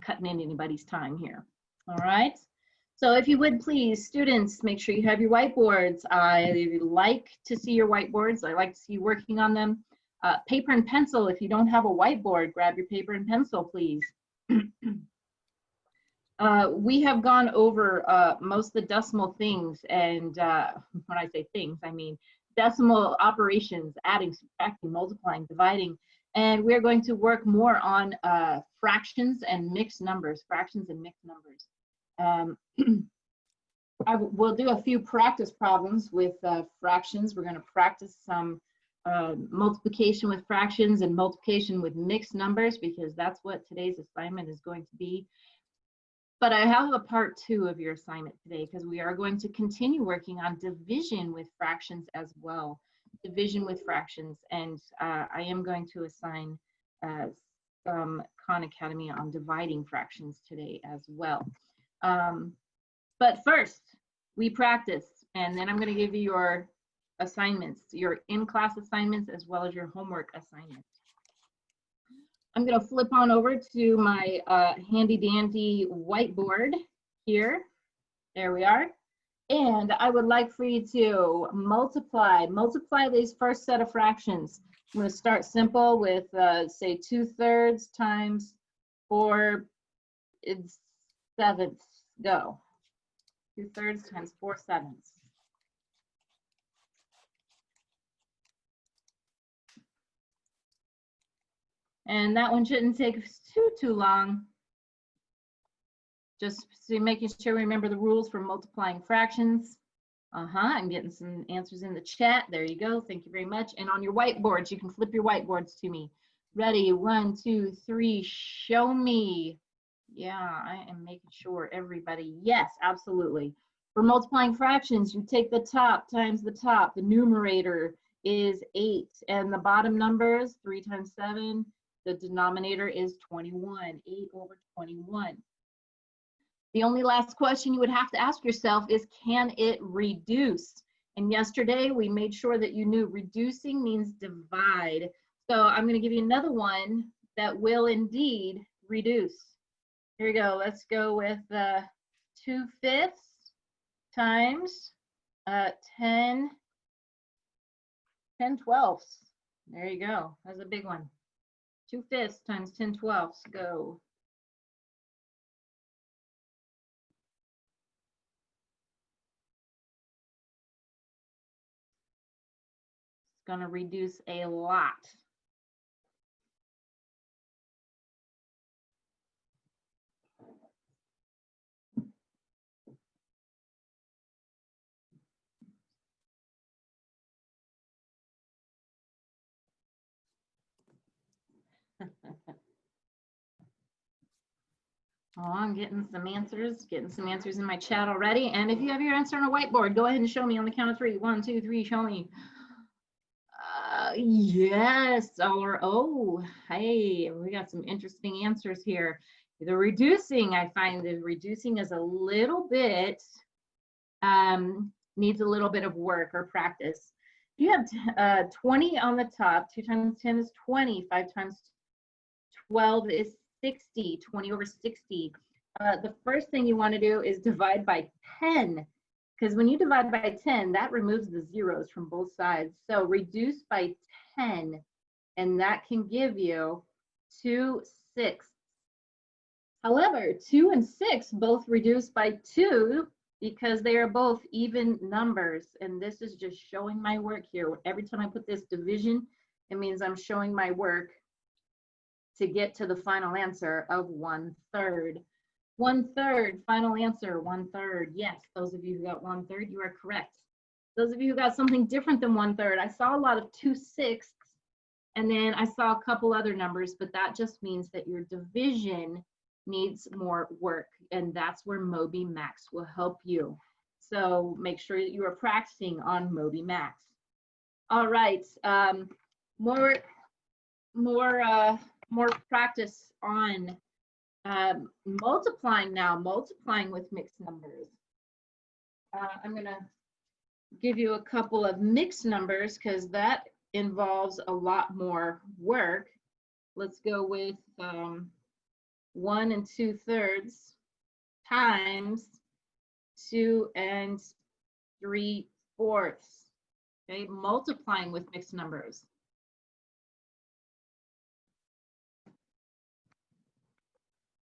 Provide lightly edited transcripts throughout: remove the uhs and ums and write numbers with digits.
cutting in anybody's time here. All right. So if you would please, students, make sure you have your whiteboards. I like to see your whiteboards. I like to see you working on them. Paper and pencil, if you don't have a whiteboard, grab your paper and pencil, please. We have gone over most of the decimal things, and when I say things, I mean decimal operations, adding, subtracting, multiplying, dividing, and we're going to work more on fractions and mixed numbers, We'll do a few practice problems with fractions. We're going to practice some multiplication with fractions and multiplication with mixed numbers, because that's what today's assignment is going to be. But I have a part 2 of your assignment today, because we are going to continue working on division with fractions as well. Division with fractions, and I am going to assign some Khan Academy on dividing fractions today as well. But first, we practice, and then I'm going to give you your assignments, your in-class assignments, as well as your homework assignments. I'm going to flip on over to my handy-dandy whiteboard here. There we are. And I would like for you to multiply these first set of fractions. I'm going to start simple with, say, 2/3 times 4/7. Go. 2/3 times 4/7. And that one shouldn't take too long. Just making sure we remember the rules for multiplying fractions. I'm getting some answers in the chat. There you go. Thank you very much. And on your whiteboards, you can flip your whiteboards to me. Ready? 1, 2, 3. Show me. Yeah, I am making sure everybody. Yes, absolutely. For multiplying fractions, you take the top times the top. The numerator is 8, and the bottom numbers 3 times 7. The denominator is 21. 8 over 21. The only last question you would have to ask yourself is, can it reduce? And yesterday we made sure that you knew reducing means divide. So I'm going to give you another one that will indeed reduce. Here we go. Let's go with 2/5 times 10/12. There you go. That's a big one. 2/5 times 10/12. Go. It's going to reduce a lot. Oh, I'm getting some answers in my chat already. And if you have your answer on a whiteboard, go ahead and show me on the count of 3. 1, 2, 3, show me. Yes, or oh, hey, we got some interesting answers here. The reducing, I find the reducing is a little bit, needs a little bit of work or practice. You have 20 on the top. 2 times 10 is 20. 5 times 12 is 60. 20 over 60. The first thing you want to do is divide by 10, because when you divide by 10, that removes the zeros from both sides. So reduce by 10, and that can give you 2/6. However, 2 and 6 both reduce by 2 because they are both even numbers. And this is just showing my work here. Every time I put this division, it means I'm showing my work to get to the final answer of 1/3. 1/3, final answer, 1/3. Yes, those of you who got 1/3, you are correct. Those of you who got something different than 1/3, I saw a lot of 2/6, and then I saw a couple other numbers, but that just means that your division needs more work, and that's where Moby Max will help you. So make sure that you are practicing on Moby Max. All right, more practice on multiplying now, multiplying with mixed numbers. I'm gonna give you a couple of mixed numbers because that involves a lot more work. Let's go with 1 2/3 times 2 3/4. Okay, multiplying with mixed numbers.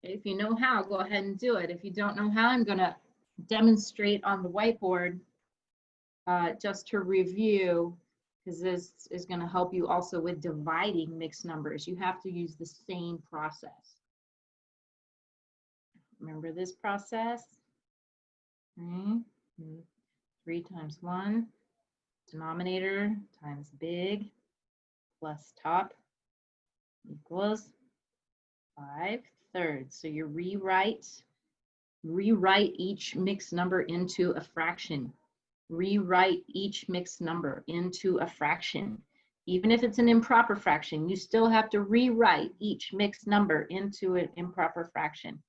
Okay, if you know how, go ahead and do it. If you don't know how, I'm going to demonstrate on the whiteboard just to review, because this is going to help you also with dividing mixed numbers. You have to use the same process. Remember this process? 3 times 1, denominator times big plus top equals 5/3. So you rewrite each mixed number into a fraction. Rewrite each mixed number into a fraction. Even if it's an improper fraction, you still have to rewrite each mixed number into an improper fraction.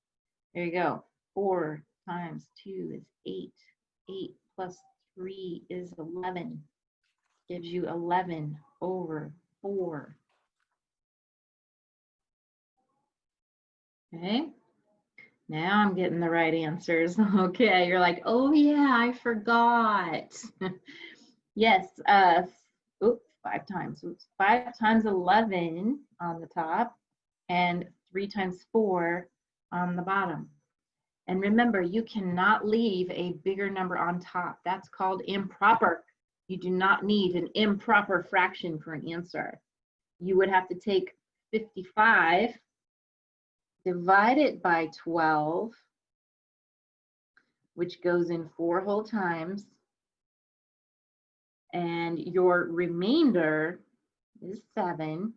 There you go. 4 times 2 is 8. 8 plus 3 is 11. Gives you 11/4. Okay. Now I'm getting the right answers. Okay, you're like, oh yeah, I forgot. Yes, 5 times. Oops, 5 times 11 on the top and 3 times 4 on the bottom. And remember, you cannot leave a bigger number on top. That's called improper. You do not need an improper fraction for an answer. You would have to take 55, divide it by 12, which goes in 4 whole times, and your remainder is 7,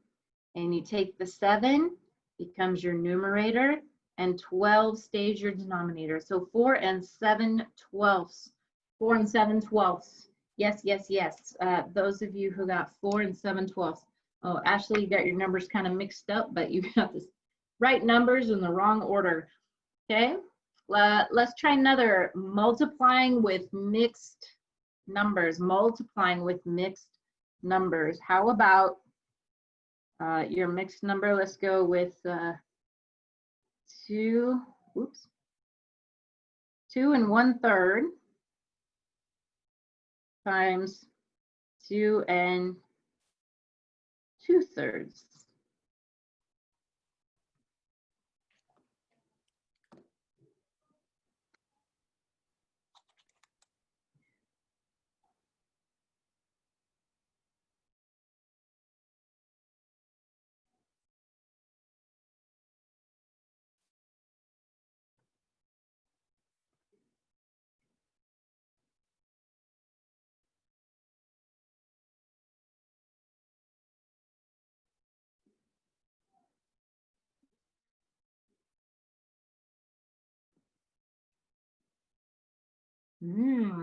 and you take the 7, becomes your numerator, and 12 stays your denominator. So 4 7/12. 4 7/12. Yes, yes, yes. Those of you who got 4 7/12. Oh, Ashley, you got your numbers kind of mixed up, but you got the right numbers in the wrong order. Okay, let's try another. Multiplying with mixed numbers. Multiplying with mixed numbers. How about your mixed number? Let's go with 2 1/3 times 2 2/3.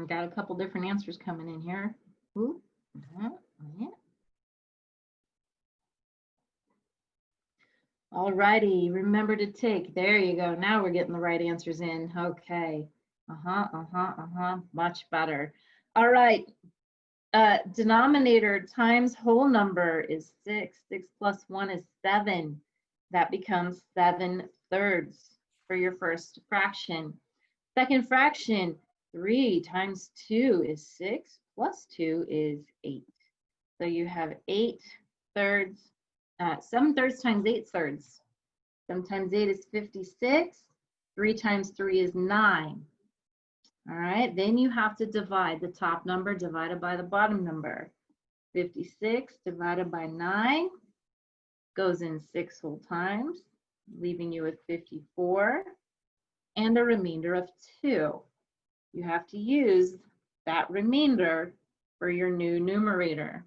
Got a couple different answers coming in here. Ooh, yeah. All righty, remember to take. There you go. Now we're getting the right answers in. Okay. Much better. All right. Denominator times whole number is 6. 6 plus 1 is 7. That becomes 7/3 for your first fraction. Second fraction, 3 times 2 is 6, plus 2 is 8. So you have 8/3, 7/3 times 8/3. 7 times 8 is 56. 3 times 3 is 9. All right, then you have to divide the top number divided by the bottom number. 56 divided by 9 goes in 6 whole times, leaving you with 54 and a remainder of 2. You have to use that remainder for your new numerator.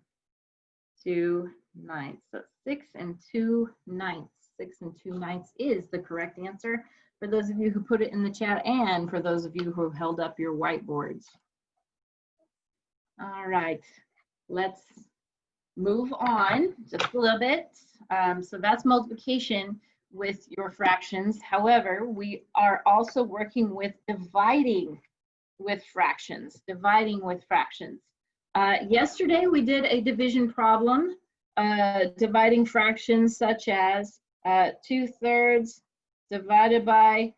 2/9. So 6 2/9. 6 2/9 is the correct answer for those of you who put it in the chat and for those of you who held up your whiteboards. All right, let's move on just a little bit. So that's multiplication with your fractions. However, we are also working with dividing with fractions. Yesterday we did a division problem, dividing fractions such as 2/3 divided by,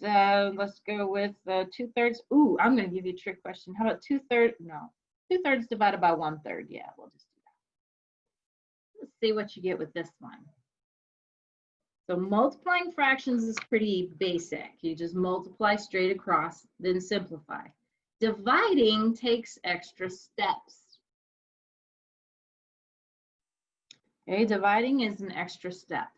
let's go with 2/3. Ooh, I'm going to give you a trick question. How about 2/3? No, 2/3 divided by 1/3. Yeah, we'll just do that. Let's see what you get with this one. So multiplying fractions is pretty basic. You just multiply straight across, then simplify. Dividing takes extra steps. Okay, dividing is an extra step.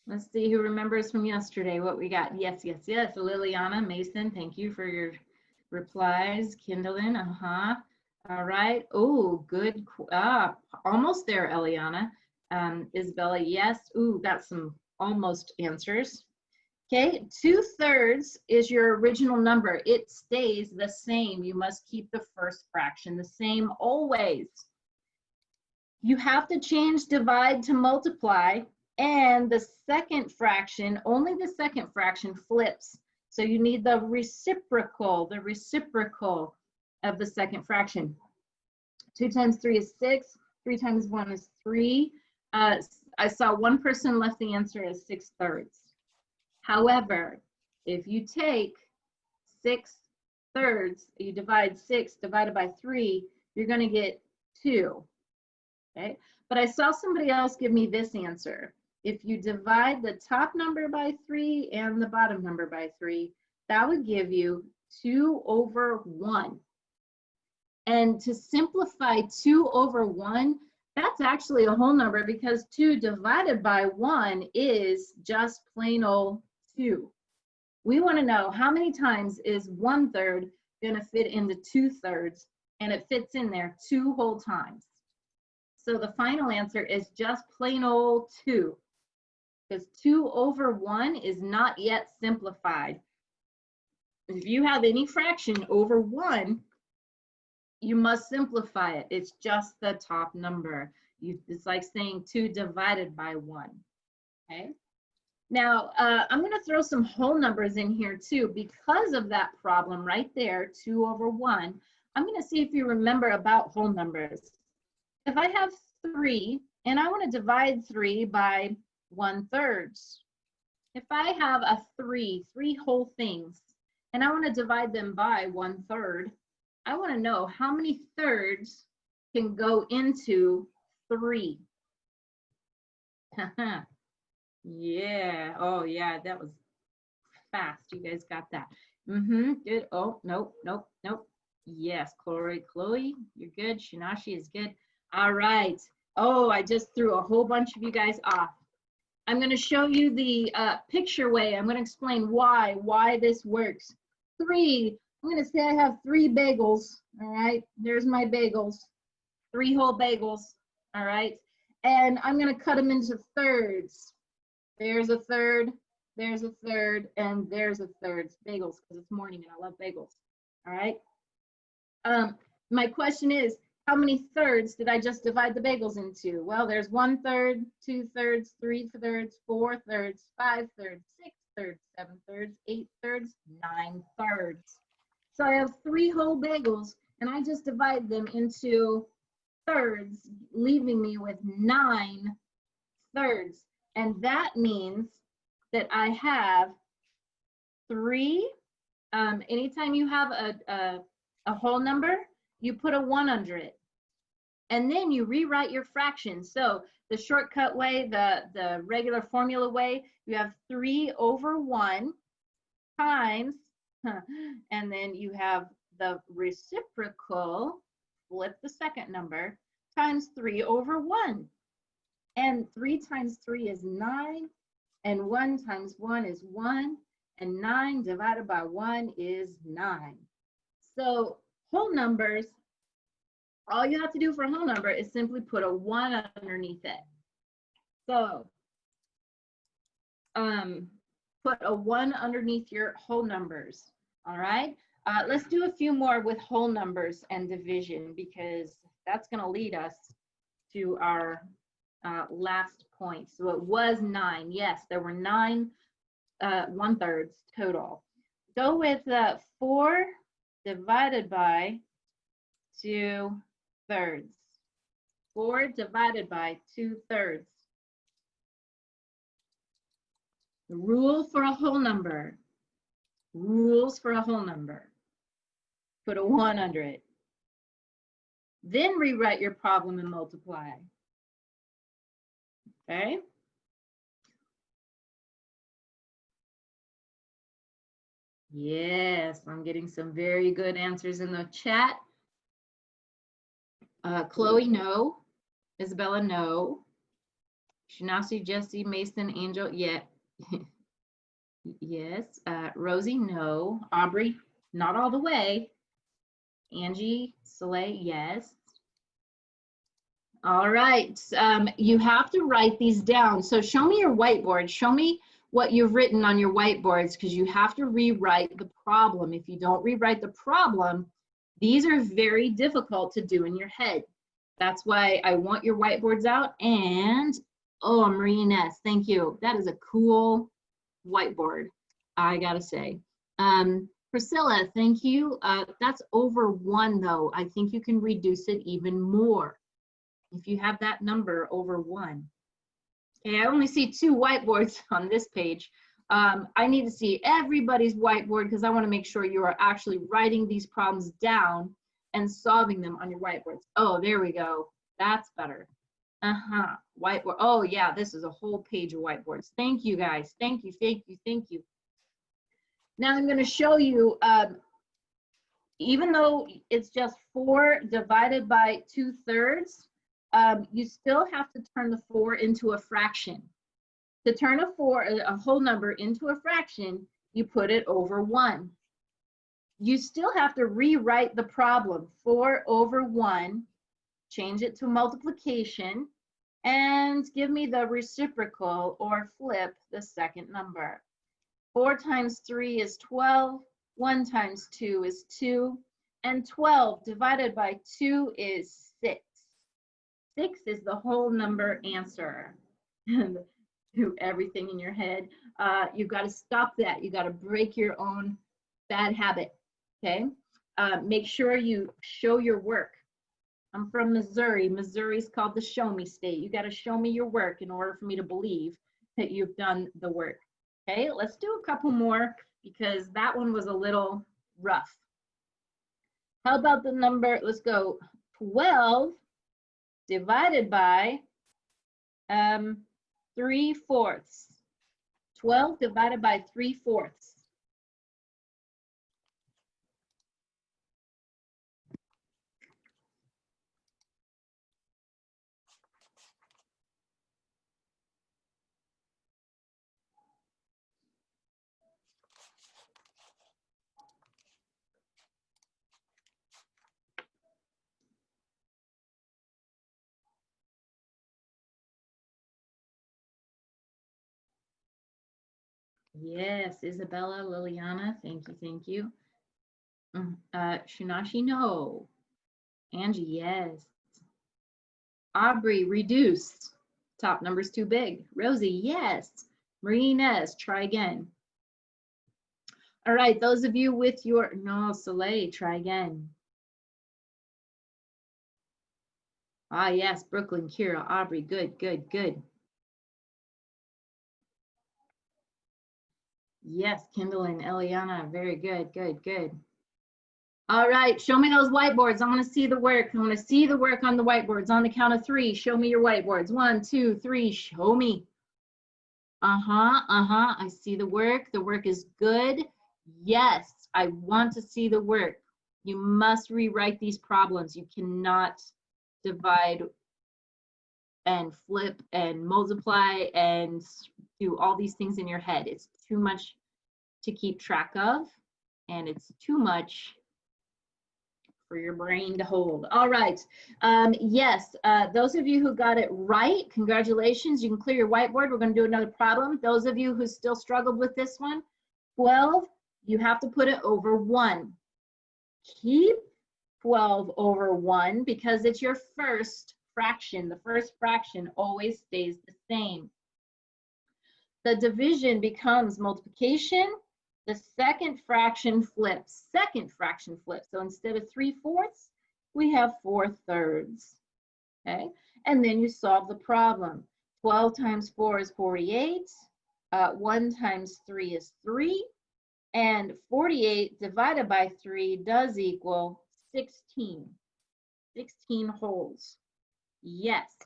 Let's see who remembers from yesterday what we got. Yes, yes, yes. Liliana, Mason, thank you for your replies. Kindlin, All right. Oh, good. Almost there, Eliana. Isabella, yes. Ooh, got some almost answers. Okay, 2/3 is your original number. It stays the same. You must keep the first fraction the same always. You have to change divide to multiply, and the second fraction, only the second fraction flips. So you need the reciprocal of the second fraction. 2 times 3 is 6. 3 times 1 is 3. I saw one person left the answer as 6/3. However, if you take 6/3, you divide 6 divided by 3, you're going to get 2. Okay, but I saw somebody else give me this answer. If you divide the top number by 3 and the bottom number by 3, that would give you 2/1. And to simplify 2/1, that's actually a whole number because 2 divided by 1 is just plain old 2. We want to know how many times is 1/3 going to fit into 2/3, and it fits in there 2 whole times. So the final answer is just plain old 2, because 2/1 is not yet simplified. If you have any fraction over 1, you must simplify it. It's just the top number. It's like saying 2 divided by 1. Okay. Now, I'm going to throw some whole numbers in here too because of that problem right there, 2/1. I'm going to see if you remember about whole numbers. If I have 3 and I want to divide 3 by 1/3, if I have a 3 whole things, and I want to divide them by 1/3, I want to know how many thirds can go into 3. Yeah. Oh, yeah. That was fast. You guys got that. Good. Oh, nope. Yes, Chloe, you're good. Shinashi is good. All right. Oh, I just threw a whole bunch of you guys off. I'm going to show you the picture way. I'm going to explain why this works. 3. I'm going to say I have 3 bagels. All right. There's my bagels. 3 whole bagels. All right. And I'm going to cut them into thirds. There's a third, there's a third, and there's a third. Bagels, because it's morning and I love bagels. All right. My question is, how many thirds did I just divide the bagels into? Well, there's 1/3, 2/3, 3/3, 4/3, 5/3, 6/3, 7/3, 8/3, 9/3. So I have 3 whole bagels, and I just divide them into thirds, leaving me with 9 thirds. And that means that I have 3. Anytime you have a whole number, you put a 1 under it. And then you rewrite your fraction. So the shortcut way, the regular formula way, you have 3/1 times, and then you have the reciprocal, flip the second number, times 3/1. And 3 times 3 is 9, and 1 times 1 is 1, and 9 divided by 1 is 9. So whole numbers, all you have to do for a whole number is simply put a 1 underneath it. So put a 1 underneath your whole numbers. All right. Let's do a few more with whole numbers and division, because that's going to lead us to our last point. So it was 9. Yes, there were 9 1/3 total. Go with 4 divided by 2/3. 4 divided by 2/3. The rule for a whole number. Rules for a whole number. Put a 1 under it. Then rewrite your problem and multiply. Okay? Yes, I'm getting some very good answers in the chat. Chloe, no. Isabella, no. Shanasi, Jesse, Mason, Angel, yeah. Yes. Rosie, no. Aubrey, not all the way. Angie, Soleil, yes. All right. You have to write these down. So show me your whiteboard. Show me what you've written on your whiteboards, because you have to rewrite the problem. If you don't rewrite the problem, these are very difficult to do in your head. That's why I want your whiteboards out. And, oh, Marie Ness, thank you. That is a cool whiteboard, I gotta say. Priscilla, thank you. That's over 1 though. I think you can reduce it even more if you have that number over 1. Okay, I only see 2 whiteboards on this page. I need to see everybody's whiteboard because I want to make sure you are actually writing these problems down and solving them on your whiteboards. Oh, there we go. That's better. Whiteboard. Oh yeah, this is a whole page of whiteboards. Thank you guys. Thank you, thank you, thank you. Now I'm going to show you, even though it's just 4 divided by 2/3, you still have to turn the 4 into a fraction. To turn a whole number into a fraction, you put it over 1. You still have to rewrite the problem. 4 over 1, change it to multiplication, and give me the reciprocal or flip the second number. 4 times 3 is 12, 1 times 2 is 2, and 12 divided by 2 is 6. 6 is the whole number answer. Do everything in your head. You've got to stop that. You got to break your own bad habit, okay? Make sure you show your work. I'm from Missouri. Missouri's called the show me state. You got to show me your work in order for me to believe that you've done the work. Okay, let's do a couple more because that one was a little rough. How about the number, let's go 12 divided by 3/4. 12 divided by 3/4. Yes, Isabella, Liliana, thank you, thank you. Shunashi, no. Angie, yes. Aubrey, reduce. Top number's too big. Rosie, yes. Marie Inez, try again. All right, those of you with your, no, Soleil, try again. Ah, yes, Brooklyn, Kira, Aubrey, good, good, good. Yes, Kendall and Eliana, very good, good, good. All right, show me those whiteboards. I want to see the work. I want to see the work on the whiteboards. On the count of 3, show me your whiteboards. 1, 2, 3, show me. I see the work. The work is good. Yes, I want to see the work. You must rewrite these problems. You cannot divide and flip and multiply and do all these things in your head. It's too much to keep track of, and it's too much for your brain to hold. All right. Yes, those of you who got it right, congratulations. You can clear your whiteboard. We're going to do another problem. Those of you who still struggled with this one, 12, you have to put it over 1. Keep 12 over 1 because it's your first fraction. The first fraction always stays the same. The division becomes multiplication. The second fraction flips. Second fraction flips. So instead of 3/4, we have 4/3. Okay, and then you solve the problem. 12 times 4 is 48. 1 times 3 is 3. And 48 divided by 3 does equal 16. 16 wholes. Yes.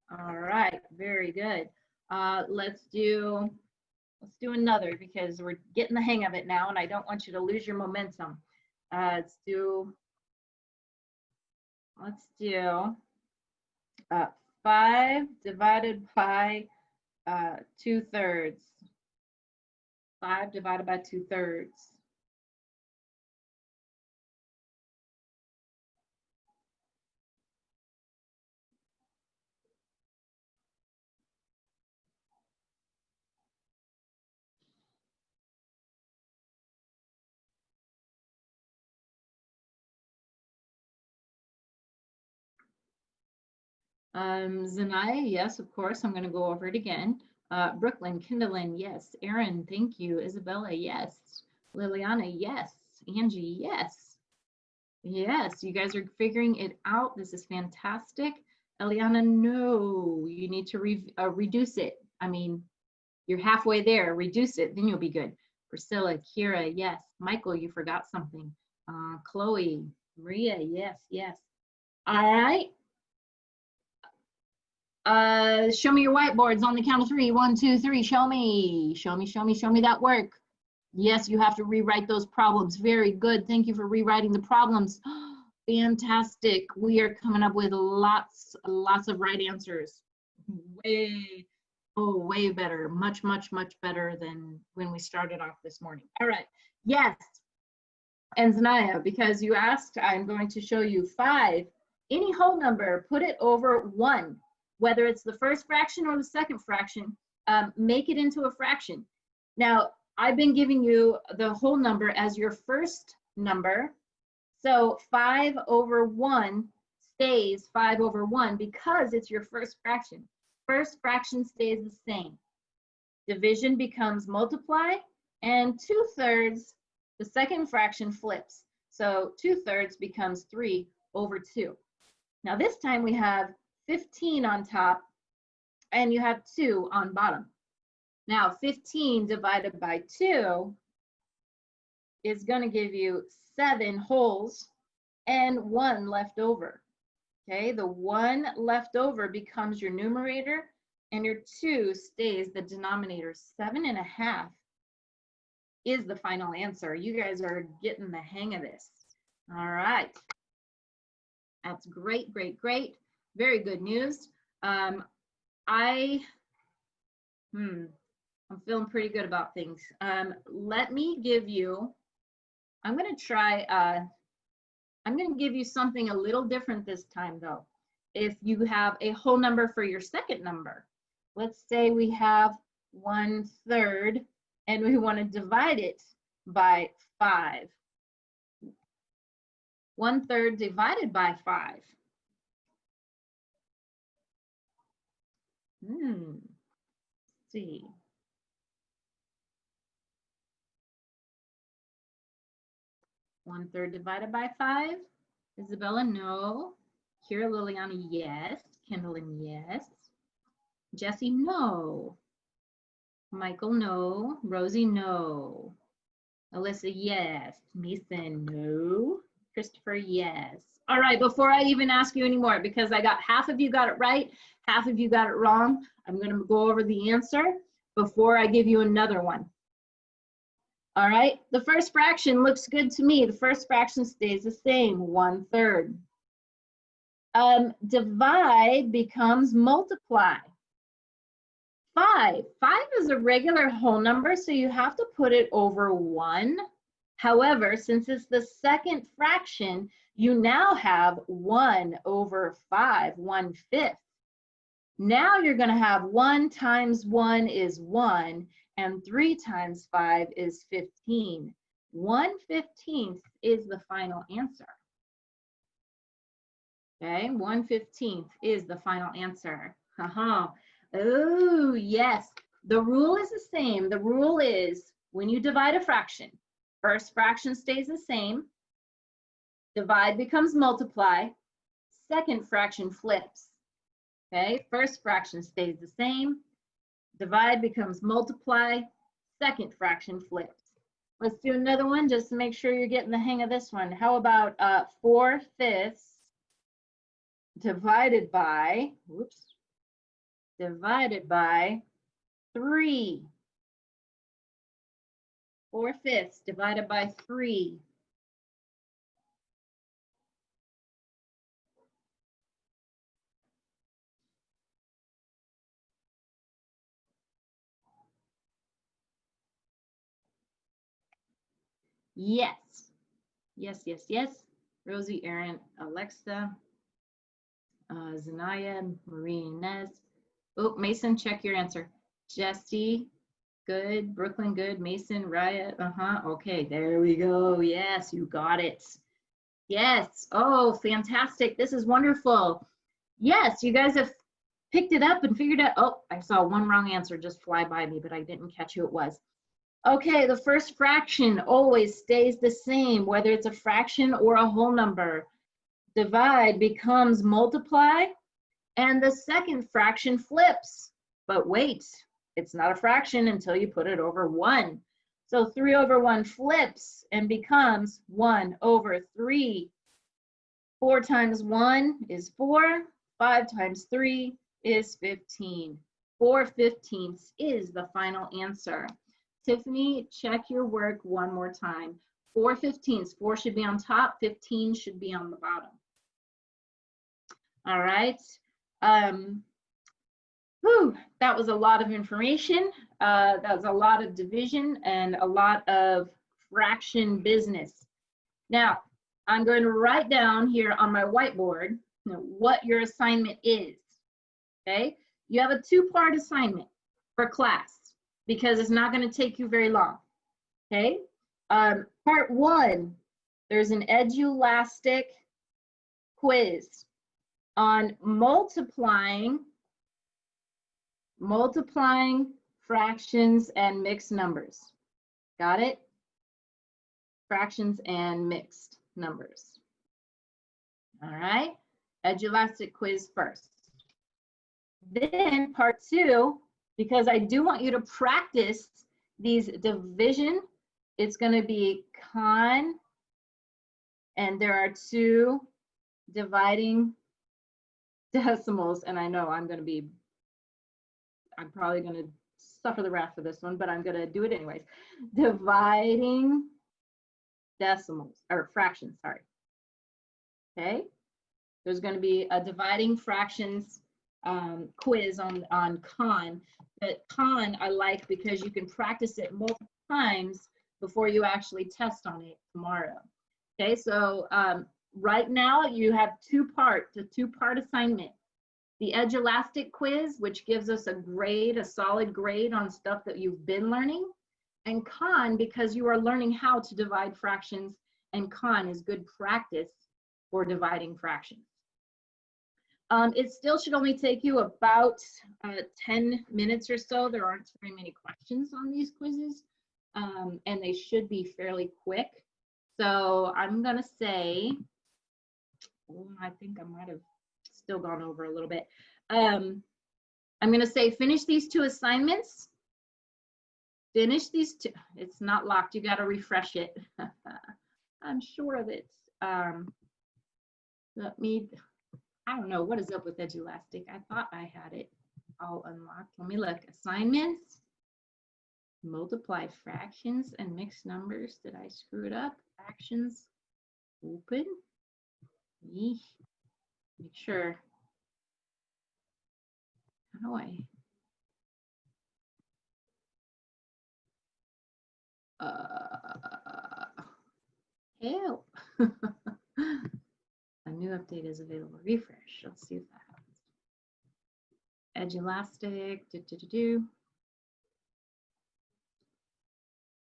All right, very good. Let's do another because we're getting the hang of it now and I don't want you to lose your momentum. Let's do 5 divided by 2/3. 5 divided by 2/3. Zanaya, yes, of course. I'm going to go over it again. Brooklyn, Kindlin, yes. Aaron, thank you. Isabella, yes. Liliana, yes. Angie, yes. Yes, you guys are figuring it out. This is fantastic. Eliana, no, you need to reduce it. I mean, you're halfway there. Reduce it, then you'll be good. Priscilla, Kira, yes. Michael, you forgot something. Chloe, Maria, yes, yes. All right. Show me your whiteboards on the count of 3. 1, 2, 3. Show me. Show me, show me, show me that work. Yes, you have to rewrite those problems. Very good. Thank you for rewriting the problems. Fantastic. We are coming up with lots of right answers. Way better. Much better than when we started off this morning. All right. Yes. And Zanaya, because you asked, I'm going to show you 5. Any whole number, put it over 1. Whether it's the first fraction or the second fraction, make it into a fraction. Now, I've been giving you the whole number as your first number. So 5 over 1 stays 5 over 1 because it's your first fraction. First fraction stays the same. Division becomes multiply, and 2/3, the second fraction flips. So 2/3 becomes 3 over 2. Now this time we have 15 on top, and you have 2 on bottom. Now 15 divided by 2 is going to give you 7 wholes and 1 left over. Okay, the 1 left over becomes your numerator, and your 2 stays the denominator. 7.5 is the final answer. You guys are getting the hang of this. All right. That's great, great, great. Very good news. I'm feeling pretty good about things. Let me give you, I'm going to give you something a little different this time though. If you have a whole number for your second number, let's say we have 1/3 and we want to divide it by 5. 1/3 divided by 5. Let's see. 1/3 divided by 5. Isabella, no. Kira, Liliana, yes. Kendallin, yes. Jesse, no. Michael, no. Rosie, no. Alyssa, yes. Mason, no. Christopher, yes. All right, before I even ask you anymore, because I got half of you got it right, half of you got it wrong, I'm going to go over the answer before I give you another one. All right, the first fraction looks good to me. The first fraction stays the same, 1/3. Divide becomes multiply. 5 is a regular whole number, so you have to put it over 1. However, since it's the second fraction, you now have 1 over 5, 1/5. Now you're going to have 1 times 1 is 1, and 3 times 5 is 15. 1/15 is the final answer. Okay, 1/15 is the final answer. Oh, yes. The rule is the same. The rule is when you divide a fraction, first fraction stays the same, divide becomes multiply, second fraction flips. Okay, first fraction stays the same, Divide becomes multiply. Second fraction flips. Let's do another one just to make sure you're getting the hang of this one. How about 4/5 divided by, whoops, divided by 3. 4/5 divided by 3. Yes. Yes, yes, yes. Rosie, Aaron, Alexa, Zanaya, Marie Inez. Oh, Mason, check your answer. Jesse, good. Brooklyn, good. Mason, Raya, okay, there we go. Yes, you got it. Yes. Oh, fantastic. This is wonderful. Yes, you guys have picked it up and figured out. Oh, I saw one wrong answer just fly by me, but I didn't catch who it was. Okay, the first fraction always stays the same, whether it's a fraction or a whole number. Divide becomes multiply, and the second fraction flips. But wait, it's not a fraction until you put it over 1. So 3/1 flips and becomes 1/3. 4 times 1 is 4. 5 times 3 is 15. 4/15 is the final answer. Tiffany, check your work one more time. 4/15. 4 should be on top, 15 should be on the bottom. All right. That was a lot of information. That was a lot of division and a lot of fraction business. Now, I'm going to write down here on my whiteboard what your assignment is, okay? You have a 2-part assignment for class because it's not going to take you very long, okay? Part 1, there's an Edulastic quiz on multiplying fractions and mixed numbers. Got it? Fractions and mixed numbers. All right, Edulastic quiz first. Then part 2, because I do want you to practice these division, it's going to be con, and there are 2 dividing decimals, and I know I'm probably going to suffer the wrath for this one, but I'm going to do it anyways. Dividing decimals, or fractions, sorry. Okay, there's going to be a dividing fractions quiz on con. But con I like because you can practice it multiple times before you actually test on it tomorrow. Okay, so right now you have a 2-part assignment. The Edulastic quiz, which gives us a grade, a solid grade on stuff that you've been learning. And con, because you are learning how to divide fractions, and con is good practice for dividing fractions. It still should only take you about 10 minutes or so. There aren't very many questions on these quizzes, and they should be fairly quick. So I'm gonna say, I think I might have still gone over a little bit. I'm gonna say finish these 2 assignments. Finish these 2. It's not locked, you gotta refresh it. I'm sure of it. I don't know what is up with Edulastic. I thought I had it all unlocked. Let me look. Assignments, multiply fractions and mixed numbers. Did I screw it up? Fractions, open. Make sure. How do I? Help. A new update is available. Refresh. Let's see if that happens. Edulastic.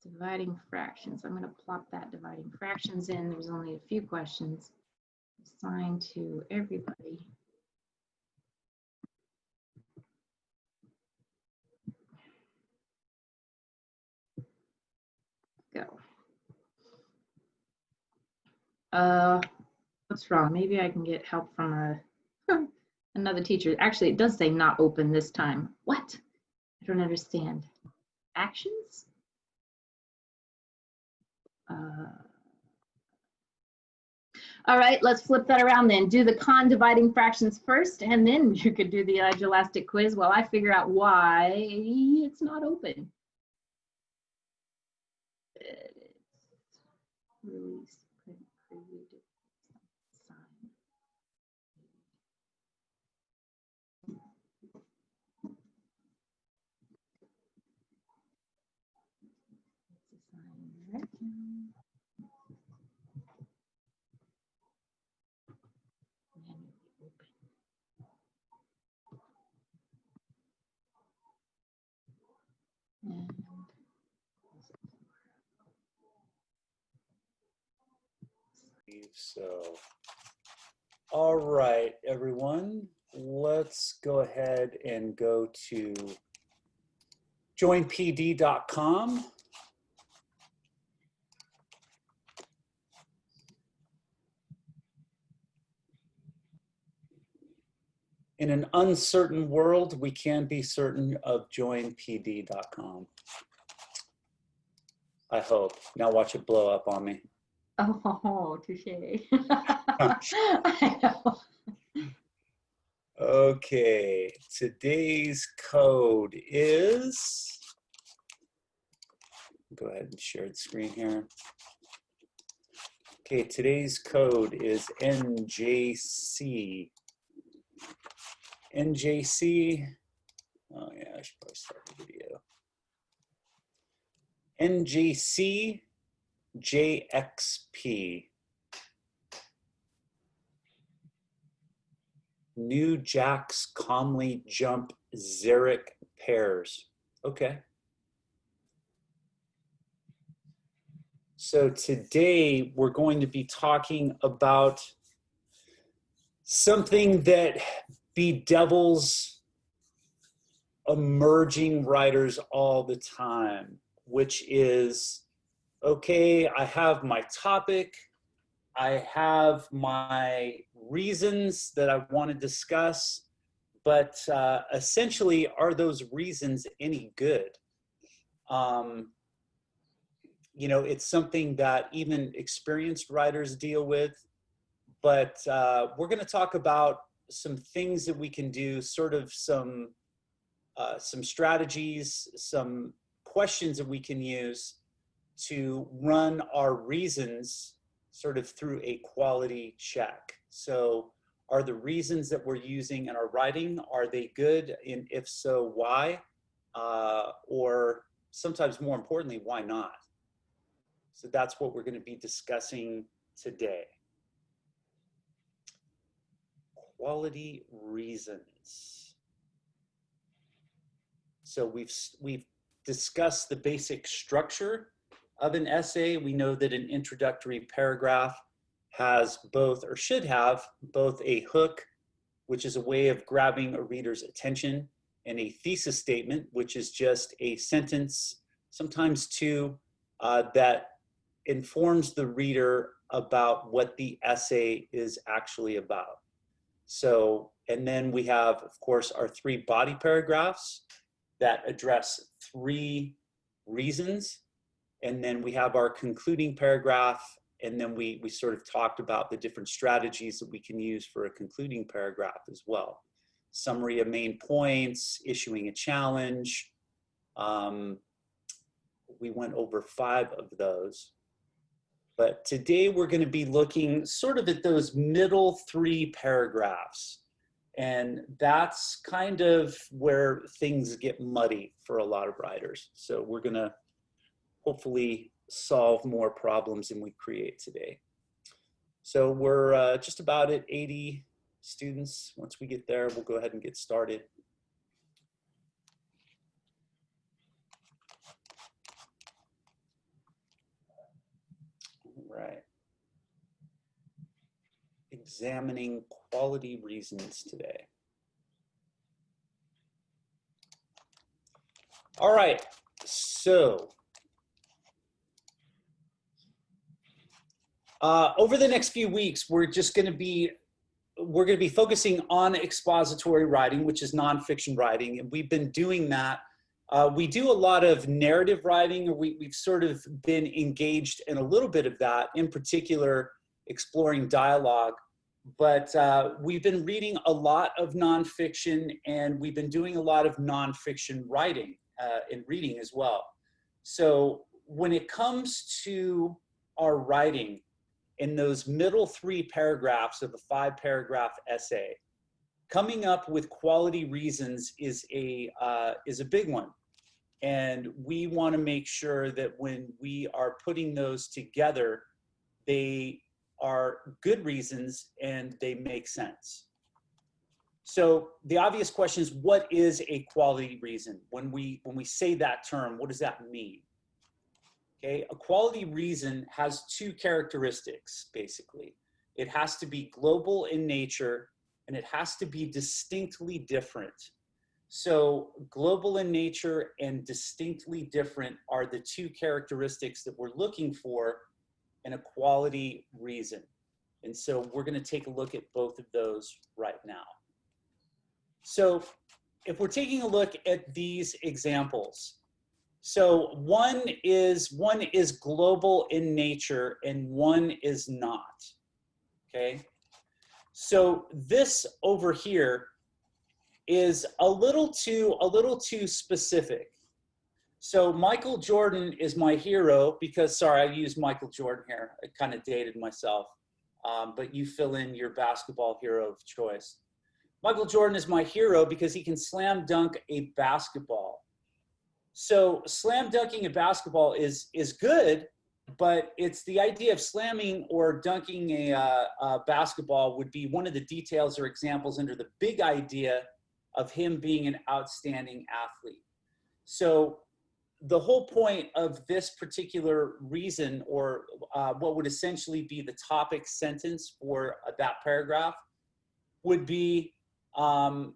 Dividing fractions. I'm going to plop that dividing fractions in. There's only a few questions assigned to everybody. Go. What's wrong? Maybe I can get help from another teacher. Actually, it does say not open this time. What? I don't understand. Actions? All right, let's flip that around then. Do the con dividing fractions first, and then you could do the inelastic quiz while I figure out why it's not open. Release, preview, sign. So, all right, everyone, let's go ahead and go to joinpd.com. In an uncertain world, we can be certain of joinpd.com. I hope. Now watch it blow up on me. Oh, touche. I know. Okay, today's code is, go ahead and share the screen here. Okay, today's code is NJC. NJC, oh yeah, I should probably start the video. NJC JXP. New jacks calmly jump xeric pairs. Okay. So today we're going to be talking about something that bedevils emerging writers all the time, which is, okay, I have my topic, I have my reasons that I want to discuss, but essentially, are those reasons any good? You know, it's something that even experienced writers deal with, but we're going to talk about some things that we can do, sort of some strategies, some questions that we can use to run our reasons sort of through a quality check. So are the reasons that we're using in our writing, are they good? And if so, why? Or sometimes more importantly, why not? So that's what we're going to be discussing today. Quality reasons. So we've discussed the basic structure of an essay. We know that an introductory paragraph has both, or should have, both a hook, which is a way of grabbing a reader's attention, and a thesis statement, which is just a sentence, sometimes two, that informs the reader about what the essay is actually about. So, and then we have, of course, our three body paragraphs that address three reasons. And then we have our concluding paragraph, and then we sort of talked about the different strategies that we can use for a concluding paragraph as well. Summary of main points, issuing a challenge. We went over 5 of those. But today we're going to be looking sort of at those middle 3 paragraphs. And that's kind of where things get muddy for a lot of writers. So we're going to hopefully solve more problems than we create today. So we're just about at 80 students. Once we get there, we'll go ahead and get started. All right. Examining quality reasons today. All right, so over the next few weeks, we're going to be focusing on expository writing, which is nonfiction writing, and we've been doing that We do a lot of narrative writing, or we've sort of been engaged in a little bit of that, in particular, exploring dialogue. But we've been reading a lot of nonfiction, and we've been doing a lot of nonfiction writing and reading as well. So when it comes to our writing, in those middle 3 paragraphs of a 5-paragraph essay, coming up with quality reasons is a big one. And we want to make sure that when we are putting those together, they are good reasons and they make sense. So the obvious question is, what is a quality reason? When we say that term, what does that mean? Okay, a quality reason has 2 characteristics, basically. It has to be global in nature, and it has to be distinctly different. So global in nature and distinctly different are the 2 characteristics that we're looking for in a quality reason. And so we're going to take a look at both of those right now. So if we're taking a look at these examples, so one is global in nature and one is not. Okay, so this over here is a little too specific. So Michael Jordan is my hero because, sorry, I used Michael Jordan here. I kind of dated myself, but you fill in your basketball hero of choice. Michael Jordan is my hero because he can slam dunk a basketball. So slam dunking a basketball is good, but it's the idea of slamming or dunking a basketball would be one of the details or examples under the big idea of him being an outstanding athlete. So the whole point of this particular reason, or what would essentially be the topic sentence for that paragraph, would be a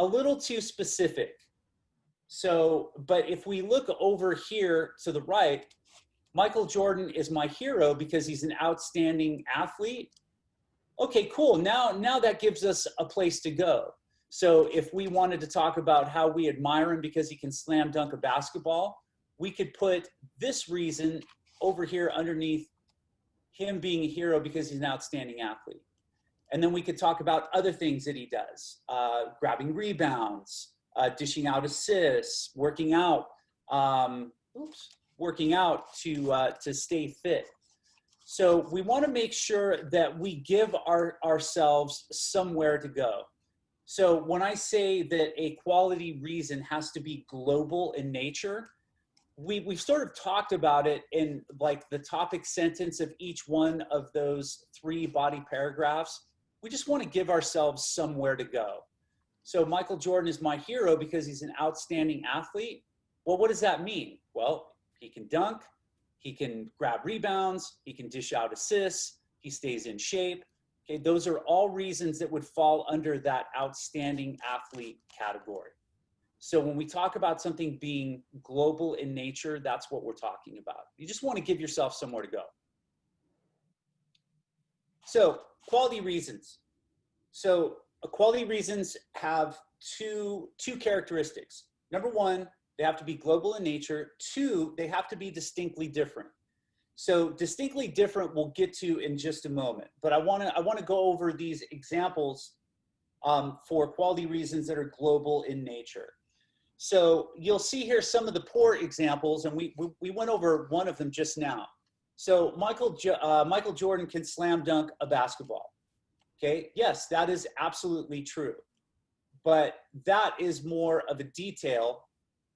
little too specific. So, but if we look over here to the right, Michael Jordan is my hero because he's an outstanding athlete. Okay, cool. Now that gives us a place to go. So if we wanted to talk about how we admire him because he can slam dunk a basketball, we could put this reason over here underneath him being a hero because he's an outstanding athlete. And then we could talk about other things that he does, grabbing rebounds, dishing out assists, working out to stay fit. So we want to make sure that we give ourselves somewhere to go. So when I say that a quality reason has to be global in nature, we've sort of talked about it in like the topic sentence of each one of those 3 body paragraphs. We just want to give ourselves somewhere to go. So Michael Jordan is my hero because he's an outstanding athlete. Well, what does that mean? Well, he can dunk, he can grab rebounds, he can dish out assists, he stays in shape. Okay, those are all reasons that would fall under that outstanding athlete category. So when we talk about something being global in nature, that's what we're talking about. You just want to give yourself somewhere to go. So quality reasons. So quality reasons have two characteristics. Number 1, they have to be global in nature. 2, they have to be distinctly different. So distinctly different we'll get to in just a moment, but I want to go over these examples for quality reasons that are global in nature. So you'll see here some of the poor examples, and we went over one of them just now. So Michael Jordan can slam dunk a basketball. Okay, yes, that is absolutely true, but that is more of a detail.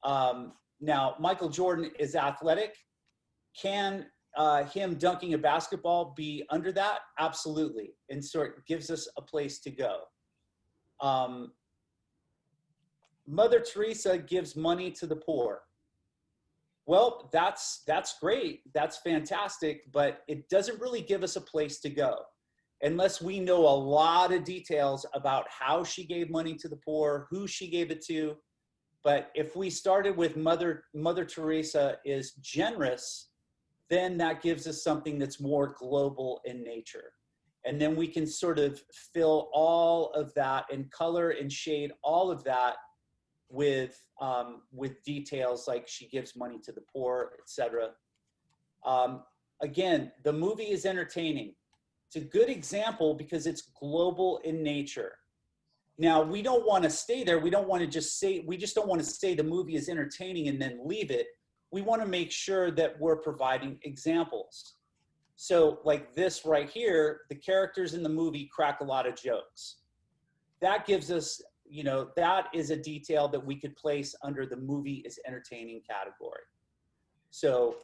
Now, Michael Jordan is athletic. Can him dunking a basketball be under that? Absolutely, and so it gives us a place to go. Mother Teresa gives money to the poor. Well, that's great, that's fantastic, but it doesn't really give us a place to go unless we know a lot of details about how she gave money to the poor, who she gave it to. But if we started with Mother Teresa is generous, then that gives us something that's more global in nature. And then we can sort of fill all of that and color and shade all of that with details like she gives money to the poor, etc. Again, the movie is entertaining. It's a good example because it's global in nature. Now, we don't want to stay there. We don't want to just say, we just don't want to say the movie is entertaining and then leave it. We want to make sure that we're providing examples. So like this right here, the characters in the movie crack a lot of jokes. That gives us, you know, that is a detail that we could place under the movie is entertaining category. So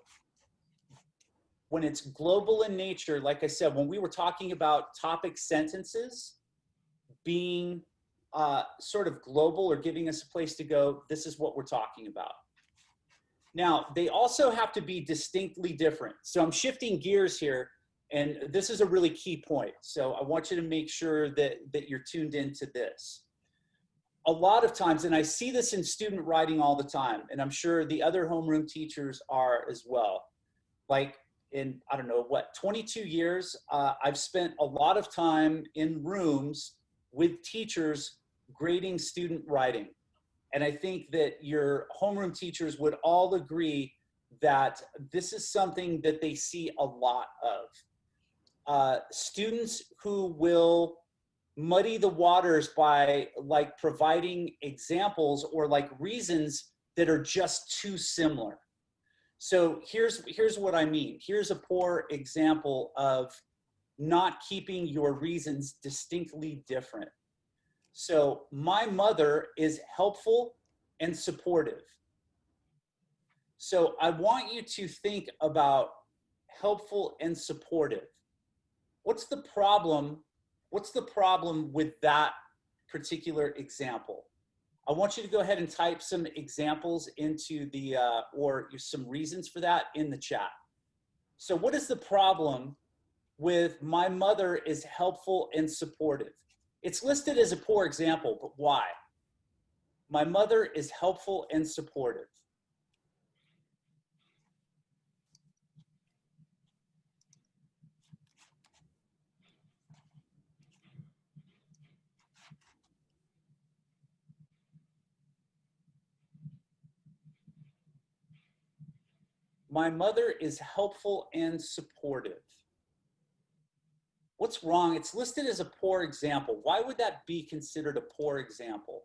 when it's global in nature, like I said, when we were talking about topic sentences being sort of global or giving us a place to go, this is what we're talking about. Now, they also have to be distinctly different. So I'm shifting gears here, and this is a really key point. So I want you to make sure that you're tuned into this. A lot of times, and I see this in student writing all the time, and I'm sure the other homeroom teachers are as well. Like in, I don't know, what, 22 years, I've spent a lot of time in rooms with teachers grading student writing. And I think that your homeroom teachers would all agree that this is something that they see a lot of. Students who will muddy the waters by like providing examples or like reasons that are just too similar. So here's what I mean. Here's a poor example of not keeping your reasons distinctly different. So my mother is helpful and supportive. So I want you to think about helpful and supportive. What's the problem? What's the problem with that particular example? I want you to go ahead and type some examples into the, or some reasons for that in the chat. So what is the problem with my mother is helpful and supportive? It's listed as a poor example, but why? My mother is helpful and supportive. My mother is helpful and supportive. What's wrong? It's listed as a poor example. Why would that be considered a poor example?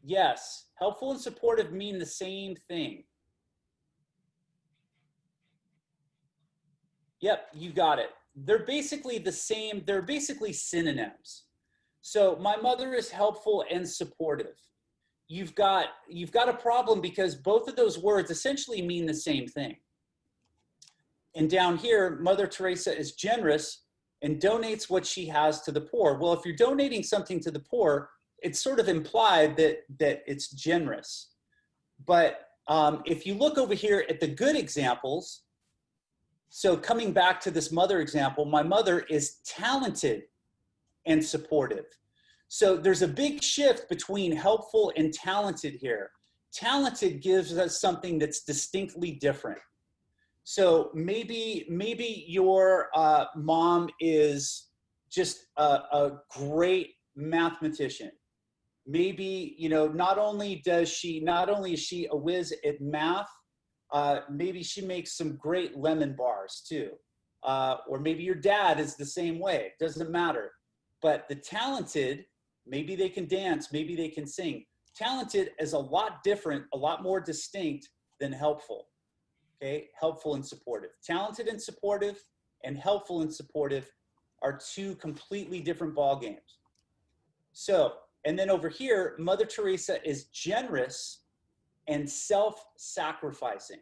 Yes, helpful and supportive mean the same thing. Yep, you got it. They're basically the same, they're basically synonyms. So my mother is helpful and supportive. You've got a problem because both of those words essentially mean the same thing. And down here, Mother Teresa is generous and donates what she has to the poor. Well, if you're donating something to the poor, it's sort of implied that it's generous. But if you look over here at the good examples, so coming back to this mother example, my mother is talented and supportive. So there's a big shift between helpful and talented here. Talented gives us something that's distinctly different. So maybe your mom is just a great mathematician. Maybe, you know, not only is she a whiz at math, maybe she makes some great lemon bars too. Or maybe your dad is the same way. It doesn't matter. But the talented, maybe they can dance, maybe they can sing. Talented is a lot different, a lot more distinct than helpful. Okay, helpful and supportive. Talented and supportive and helpful and supportive are two completely different ball games. So, and then over here, Mother Teresa is generous and self-sacrificing,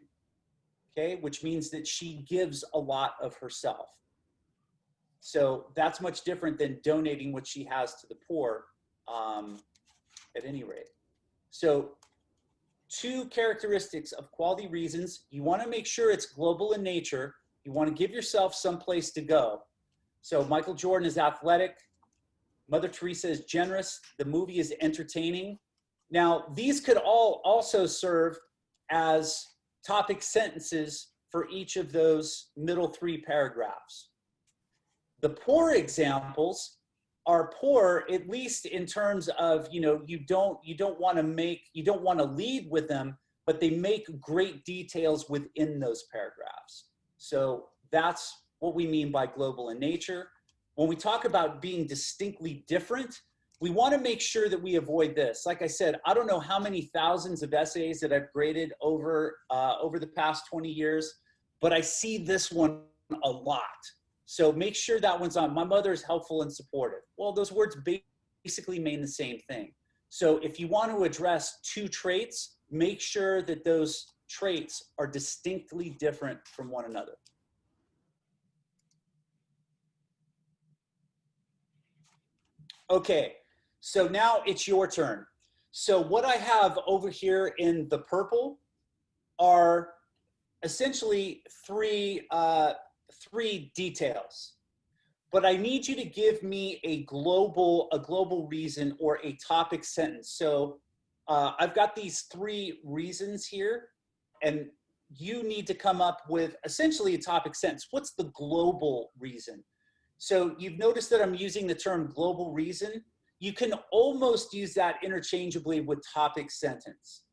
okay, which means that she gives a lot of herself. So that's much different than donating what she has to the poor, at any rate. So two characteristics of quality reasons. You want to make sure it's global in nature. You want to give yourself some place to go. So Michael Jordan is athletic. Mother Teresa is generous. The movie is entertaining. Now, these could all also serve as topic sentences for each of those middle 3 paragraphs. The poor examples are poor, at least in terms of, you know, you don't want to lead with them, but they make great details within those paragraphs. So that's what we mean by global in nature. When we talk about being distinctly different, we want to make sure that we avoid this. Like I said, I don't know how many thousands of essays that I've graded over the past 20 years, but I see this one a lot. So make sure that one's on. My mother is helpful and supportive. Well, those words basically mean the same thing. So if you want to address 2 traits, make sure that those traits are distinctly different from one another. Okay, so now it's your turn. So what I have over here in the purple are essentially three details, but I need you to give me a global reason or a topic sentence. So I've got these 3 reasons here, and you need to come up with essentially a topic sentence. What's the global reason? So you've noticed that I'm using the term global reason. You can almost use that interchangeably with topic sentence.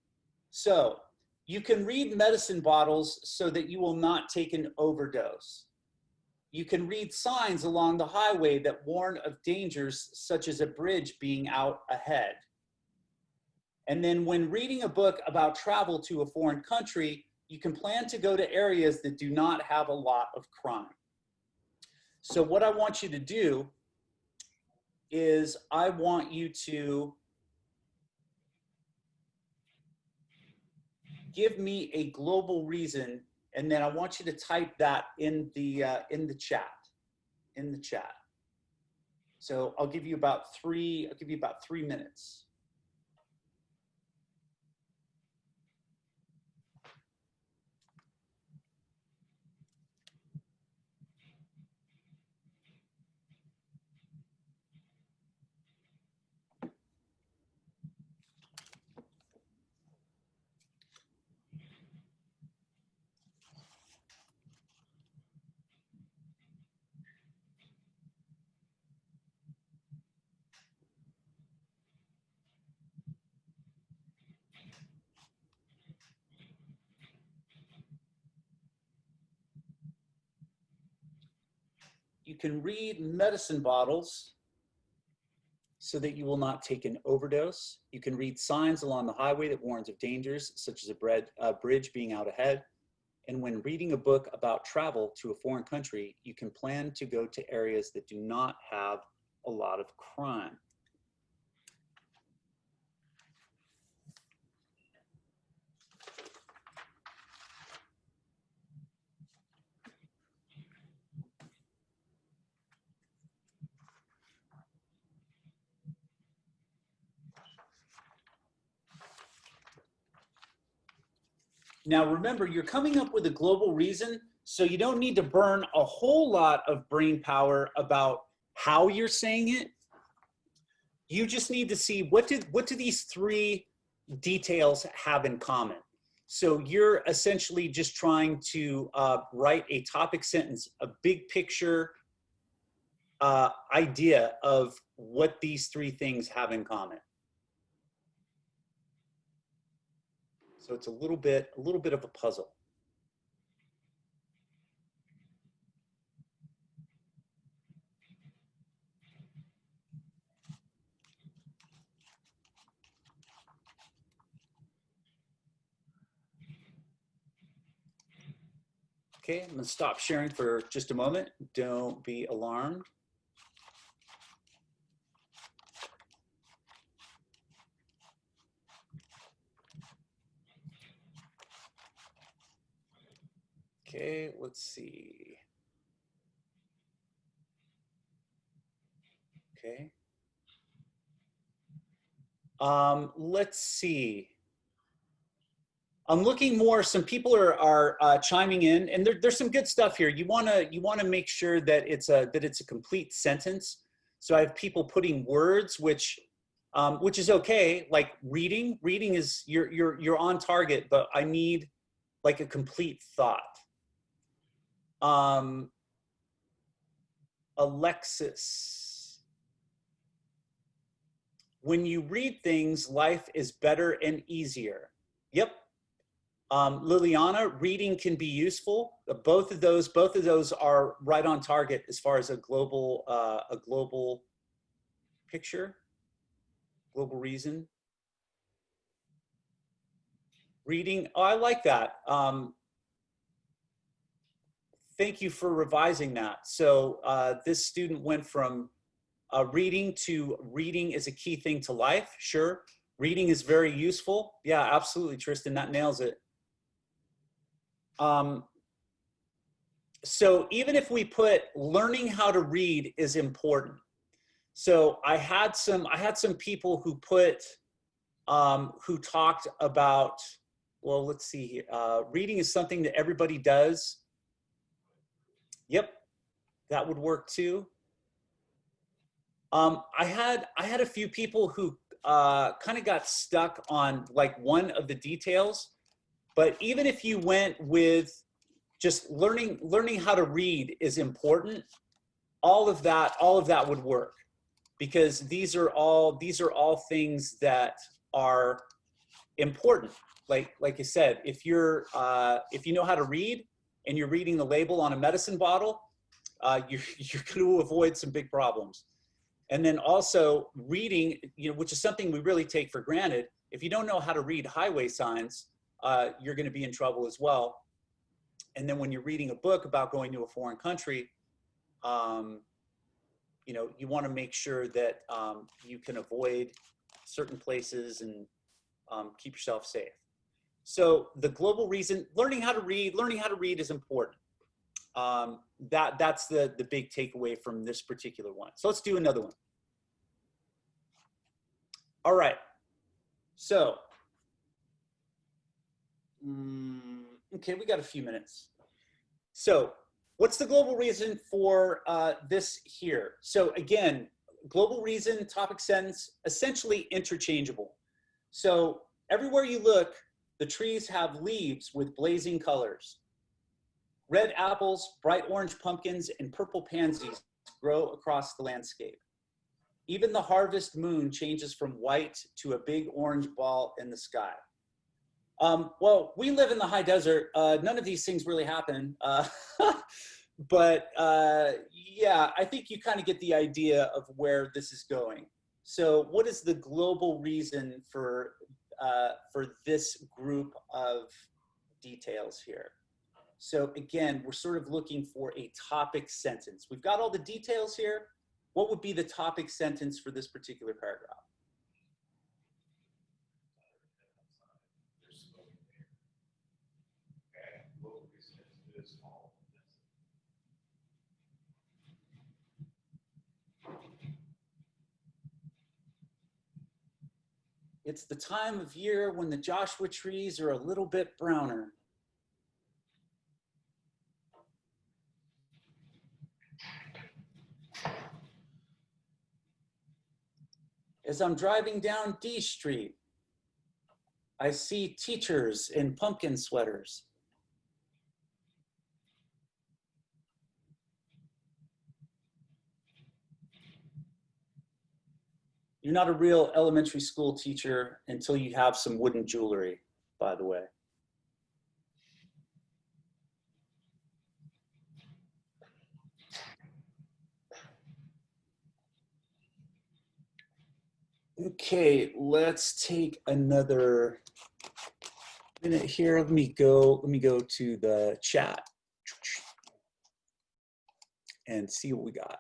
So you can read medicine bottles so that you will not take an overdose. You can read signs along the highway that warn of dangers such as a bridge being out ahead. And then when reading a book about travel to a foreign country, you can plan to go to areas that do not have a lot of crime. So what I want you to do is I want you to give me a global reason, and then I want you to type that in the chat. So I'll give you about 3 minutes. You can read medicine bottles so that you will not take an overdose. You can read signs along the highway that warns of dangers, such as a bridge being out ahead. And when reading a book about travel to a foreign country, you can plan to go to areas that do not have a lot of crime. Now remember, you're coming up with a global reason, so you don't need to burn a whole lot of brain power about how you're saying it. You just need to see what do these 3 details have in common. So you're essentially just trying to write a topic sentence, a big picture idea of what these 3 things have in common. So it's a little bit of a puzzle. Okay, I'm gonna stop sharing for just a moment. Don't be alarmed. Okay, let's see. Okay. Let's see. I'm looking more. Some people are chiming in, and there's some good stuff here. You wanna make sure that it's a complete sentence. So I have people putting words, which is okay. Like reading is you're on target, but I need like a complete thought. Alexis, when you read things, life is better and easier. Yep. Liliana, reading can be useful. Both of those are right on target as far as a global picture, global reason. Reading, oh, I like that. Thank you for revising that. So this student went from reading to reading is a key thing to life. Sure. Reading is very useful. Yeah, absolutely, Tristan, that nails it. So even if we put learning how to read is important. So I had some people who put, who talked about, well, let's see here. Reading is something that everybody does. Yep, that would work too. I had a few people who kind of got stuck on like one of the details, but even if you went with just learning how to read is important, all of that would work, because these are all things that are important. Like I said, if you know how to read and you're reading the label on a medicine bottle, you're going to avoid some big problems. And then also reading, which is something we really take for granted. If you don't know how to read highway signs, you're going to be in trouble as well. And then when you're reading a book about going to a foreign country, you want to make sure that you can avoid certain places and keep yourself safe. So the global reason, learning how to read is important. That's the big takeaway from this particular one. So let's do another one. All right. So, okay, we got a few minutes. So what's the global reason for this here? So again, global reason, topic sentence, essentially interchangeable. So everywhere you look, the trees have leaves with blazing colors. Red apples, bright orange pumpkins, and purple pansies grow across the landscape. Even the harvest moon changes from white to a big orange ball in the sky. Well, we live in the high desert. None of these things really happen. But yeah, I think you kind of get the idea of where this is going. So what is the global reason for this group of details here? So again, we're sort of looking for a topic sentence. We've got all the details here. What would be the topic sentence for this particular paragraph? It's the time of year when the Joshua trees are a little bit browner. As I'm driving down D Street, I see teachers in pumpkin sweaters. You're not a real elementary school teacher until you have some wooden jewelry, by the way. Okay, let's take another minute here. Let me go to the chat and see what we got.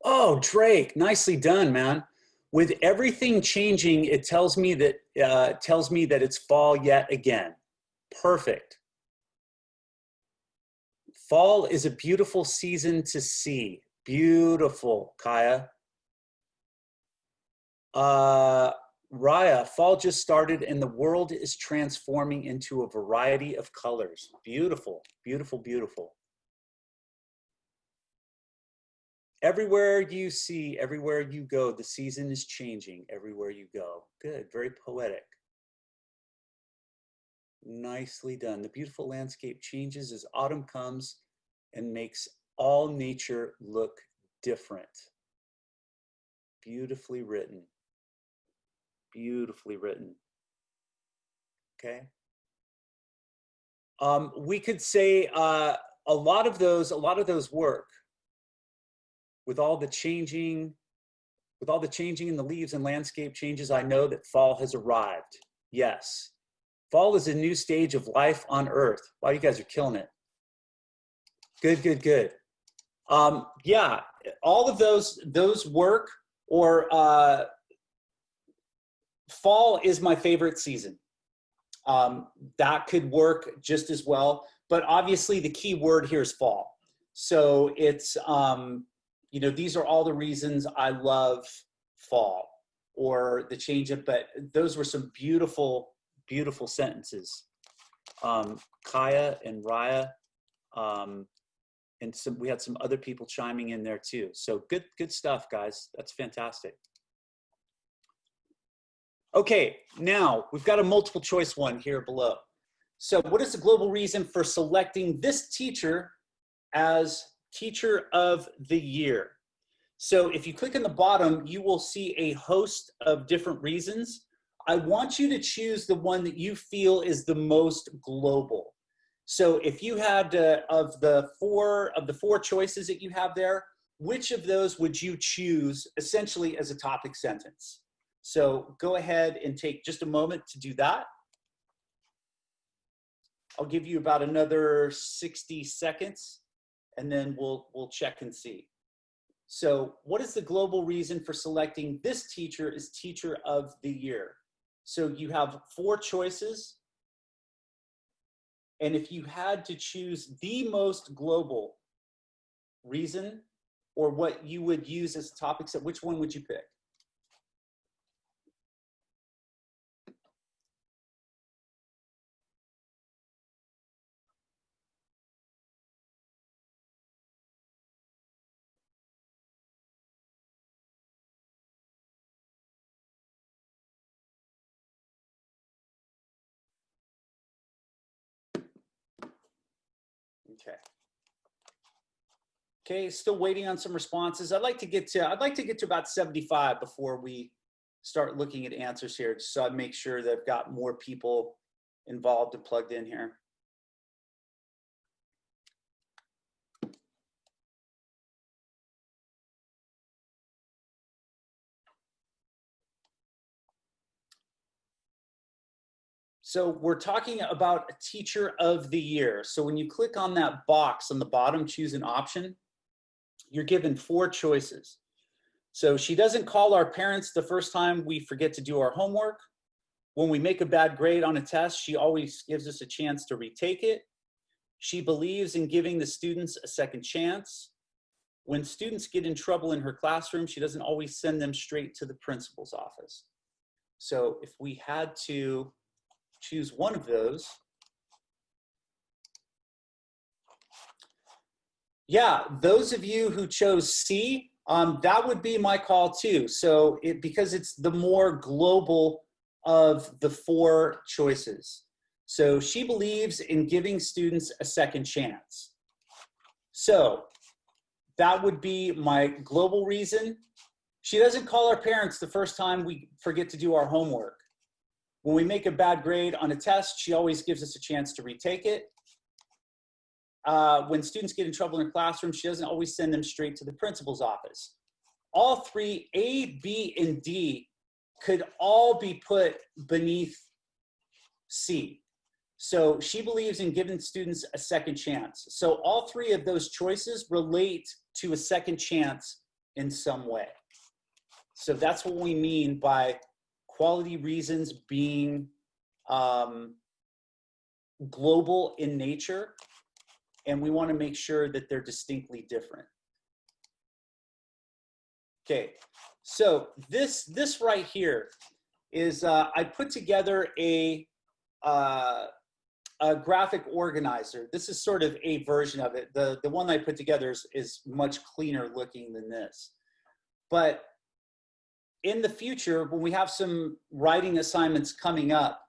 Oh, Drake, nicely done, man. With everything changing, it tells me that it's fall yet again. Perfect. Fall is a beautiful season to see. Beautiful, Kaya. Raya, fall just started and the world is transforming into a variety of colors. Beautiful, beautiful, beautiful. Everywhere you see, everywhere you go, the season is changing everywhere you go. Good, very poetic. Nicely done. The beautiful landscape changes as autumn comes and makes all nature look different. Beautifully written. Beautifully written. Okay. We could say a lot of those work with all the changing in the leaves and landscape changes. I know that fall has arrived. Yes. Fall is a new stage of life on Earth. Wow, you guys are killing it. Good, good, good. Yeah, all of those work, or fall is my favorite season. That could work just as well, but obviously the key word here is fall. So it's, you know, these are all the reasons I love fall or the change of, but those were some beautiful, beautiful sentences. Kaya and Raya, and we had some other people chiming in there too. So good stuff, guys. That's fantastic. Okay, now we've got a multiple choice one here below. So what is the global reason for selecting this teacher as Teacher of the Year? So if you click on the bottom, you will see a host of different reasons. I want you to choose the one that you feel is the most global. So if you had of the four choices that you have there, which of those would you choose essentially as a topic sentence? So go ahead and take just a moment to do that. I'll give you about another 60 seconds and then we'll check and see. So what is the global reason for selecting this teacher as Teacher of the Year? So you have four choices. And if you had to choose the most global reason or what you would use as topics, which one would you pick? Okay. Okay, still waiting on some responses. I'd like to get to about 75 before we start looking at answers here, just so I make sure that I've got more people involved and plugged in here. So we're talking about a Teacher of the Year. So when you click on that box on the bottom, choose an option, you're given four choices. So she doesn't call our parents the first time we forget to do our homework. When we make a bad grade on a test, she always gives us a chance to retake it. She believes in giving the students a second chance. When students get in trouble in her classroom, she doesn't always send them straight to the principal's office. So if we had to choose one of those, yeah, those of you who chose C, that would be my call too. So because it's the more global of the four choices. So she believes in giving students a second chance. So that would be my global reason. She doesn't call our parents the first time we forget to do our homework. When we make a bad grade on a test, she always gives us a chance to retake it. When students get in trouble in her classroom, she doesn't always send them straight to the principal's office. All three, A, B, and D, could all be put beneath C. So she believes in giving students a second chance. So all three of those choices relate to a second chance in some way. So that's what we mean by quality reasons being global in nature, and we want to make sure that they're distinctly different. Okay, so this right here is I put together a a graphic organizer. This is sort of a version of it. The one I put together is much cleaner looking than this. But in the future, when we have some writing assignments coming up,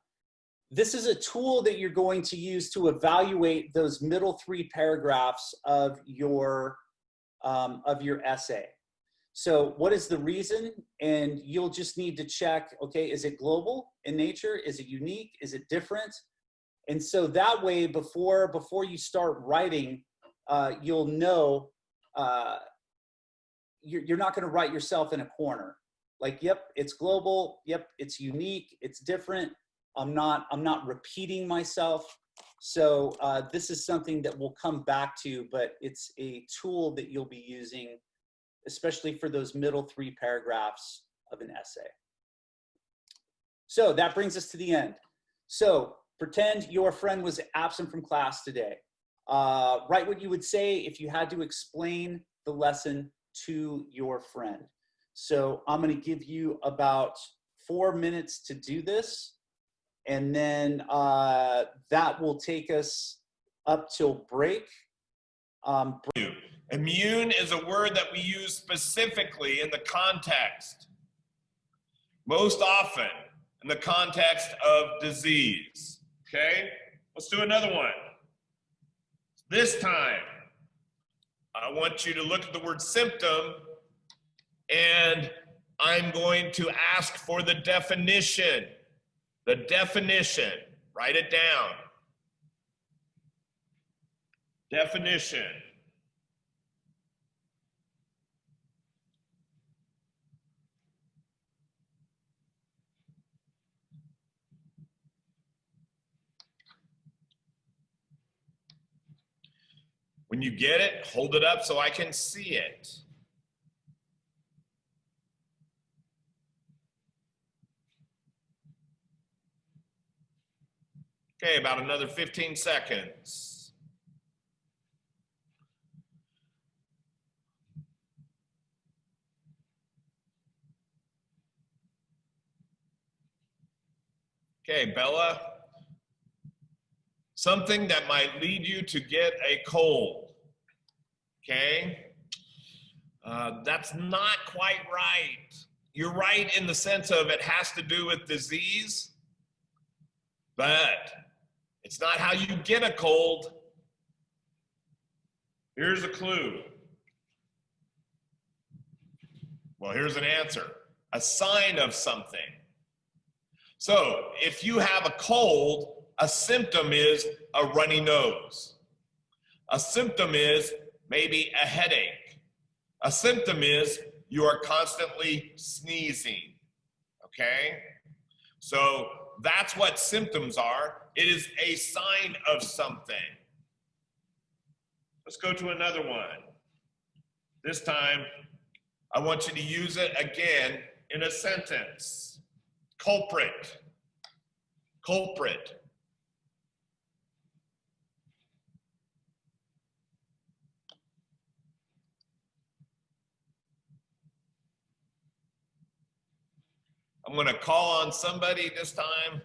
this is a tool that you're going to use to evaluate those middle 3 paragraphs of your essay. So what is the reason? And you'll just need to check, okay, is it global in nature? Is it unique? Is it different? And so that way, before you start writing, you'll know you're not going to write yourself in a corner. Like, yep, it's global. Yep, it's unique. It's different. I'm not repeating myself. So this is something that we'll come back to, but it's a tool that you'll be using, especially for those middle 3 paragraphs of an essay. So that brings us to the end. So pretend your friend was absent from class today. Write what you would say if you had to explain the lesson to your friend. So I'm going to give you about 4 minutes to do this. And then that will take us up till break. Immune is a word that we use specifically in the context, most often in the context of disease. Okay, let's do another one. This time, I want you to look at the word symptom, and I'm going to ask for the definition. The definition, write it down. Definition. When you get it, hold it up so I can see it. Okay, about another 15 seconds. Okay, Bella. Something that might lead you to get a cold. Okay? That's not quite right. You're right in the sense of it has to do with disease, but it's not how you get a cold. Here's a clue. Well, here's an answer. A sign of something. So if you have a cold, a symptom is a runny nose. A symptom is maybe a headache. A symptom is you are constantly sneezing. Okay? So that's what symptoms are. It is a sign of something. Let's go to another one. This time, I want you to use it again in a sentence. Culprit. Culprit. I'm going to call on somebody this time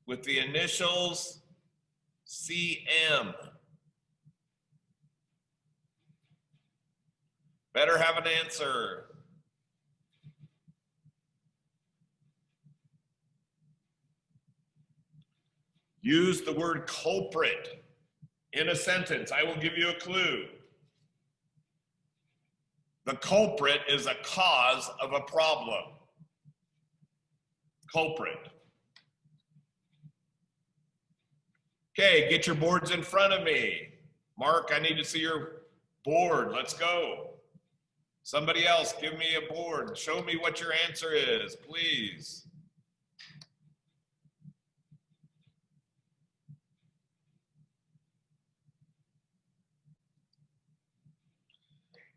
with the initials CM. Better have an answer. Use the word culprit in a sentence. I will give you a clue. The culprit is a cause of a problem. Culprit. Okay, get your boards in front of me. Mark, I need to see your board. Let's go. Somebody else, give me a board. Show me what your answer is, please.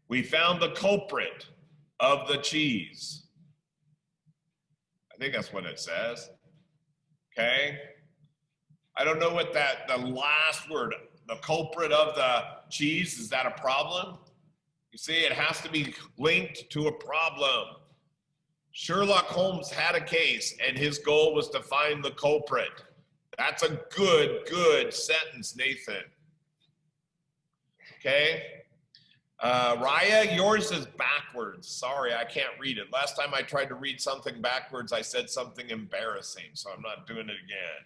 We found the culprit of the cheese. I think that's what it says. Okay. I don't know what the last word, the culprit of the cheese, is that a problem? You see, it has to be linked to a problem. Sherlock Holmes had a case and his goal was to find the culprit. That's a good sentence, Nathan. Okay. Raya, yours is backwards. Sorry, I can't read it. Last time I tried to read something backwards, I said something embarrassing, so I'm not doing it again.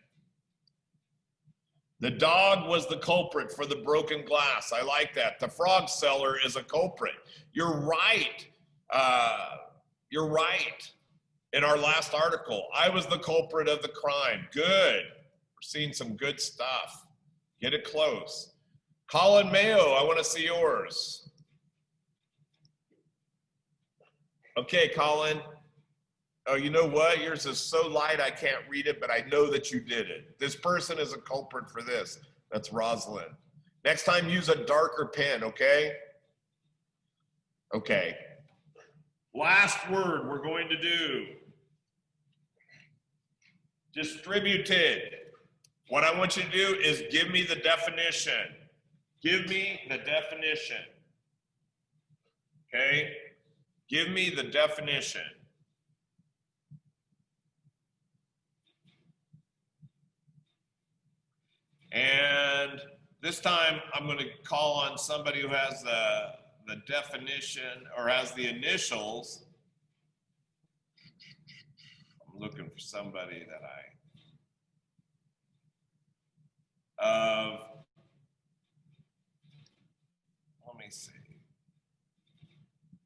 The dog was the culprit for the broken glass. I like that. The frog seller is a culprit. You're right. You're right. In our last article, I was the culprit of the crime. Good. We're seeing some good stuff. Get it close. Colin Mayo, I want to see yours. Okay, Colin. Oh, you know what? Yours is so light I can't read it, but I know that you did it. This person is a culprit for this. That's Rosalind. Next time, use a darker pen, okay? Okay. Last word we're going to do. Distributed. What I want you to do is give me the definition. Give me the definition. Okay? Give me the definition. And this time I'm going to call on somebody who has the definition or has the initials. I'm looking for somebody that let me see.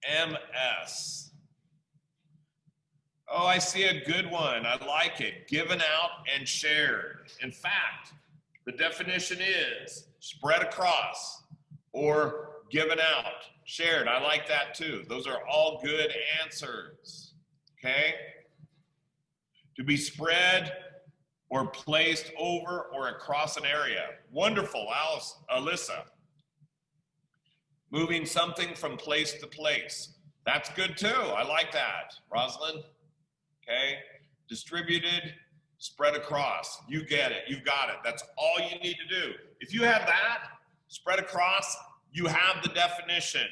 MS. Oh, I see a good one. I like it. Given out and shared. In fact, the definition is spread across or given out, shared. I like that too. Those are all good answers. Okay? To be spread or placed over or across an area. Wonderful, Alyssa. Moving something from place to place. That's good too. I like that. Rosalind? Okay. Distributed, spread across. You get it. You've got it. That's all you need to do. If you have that, spread across, you have the definition.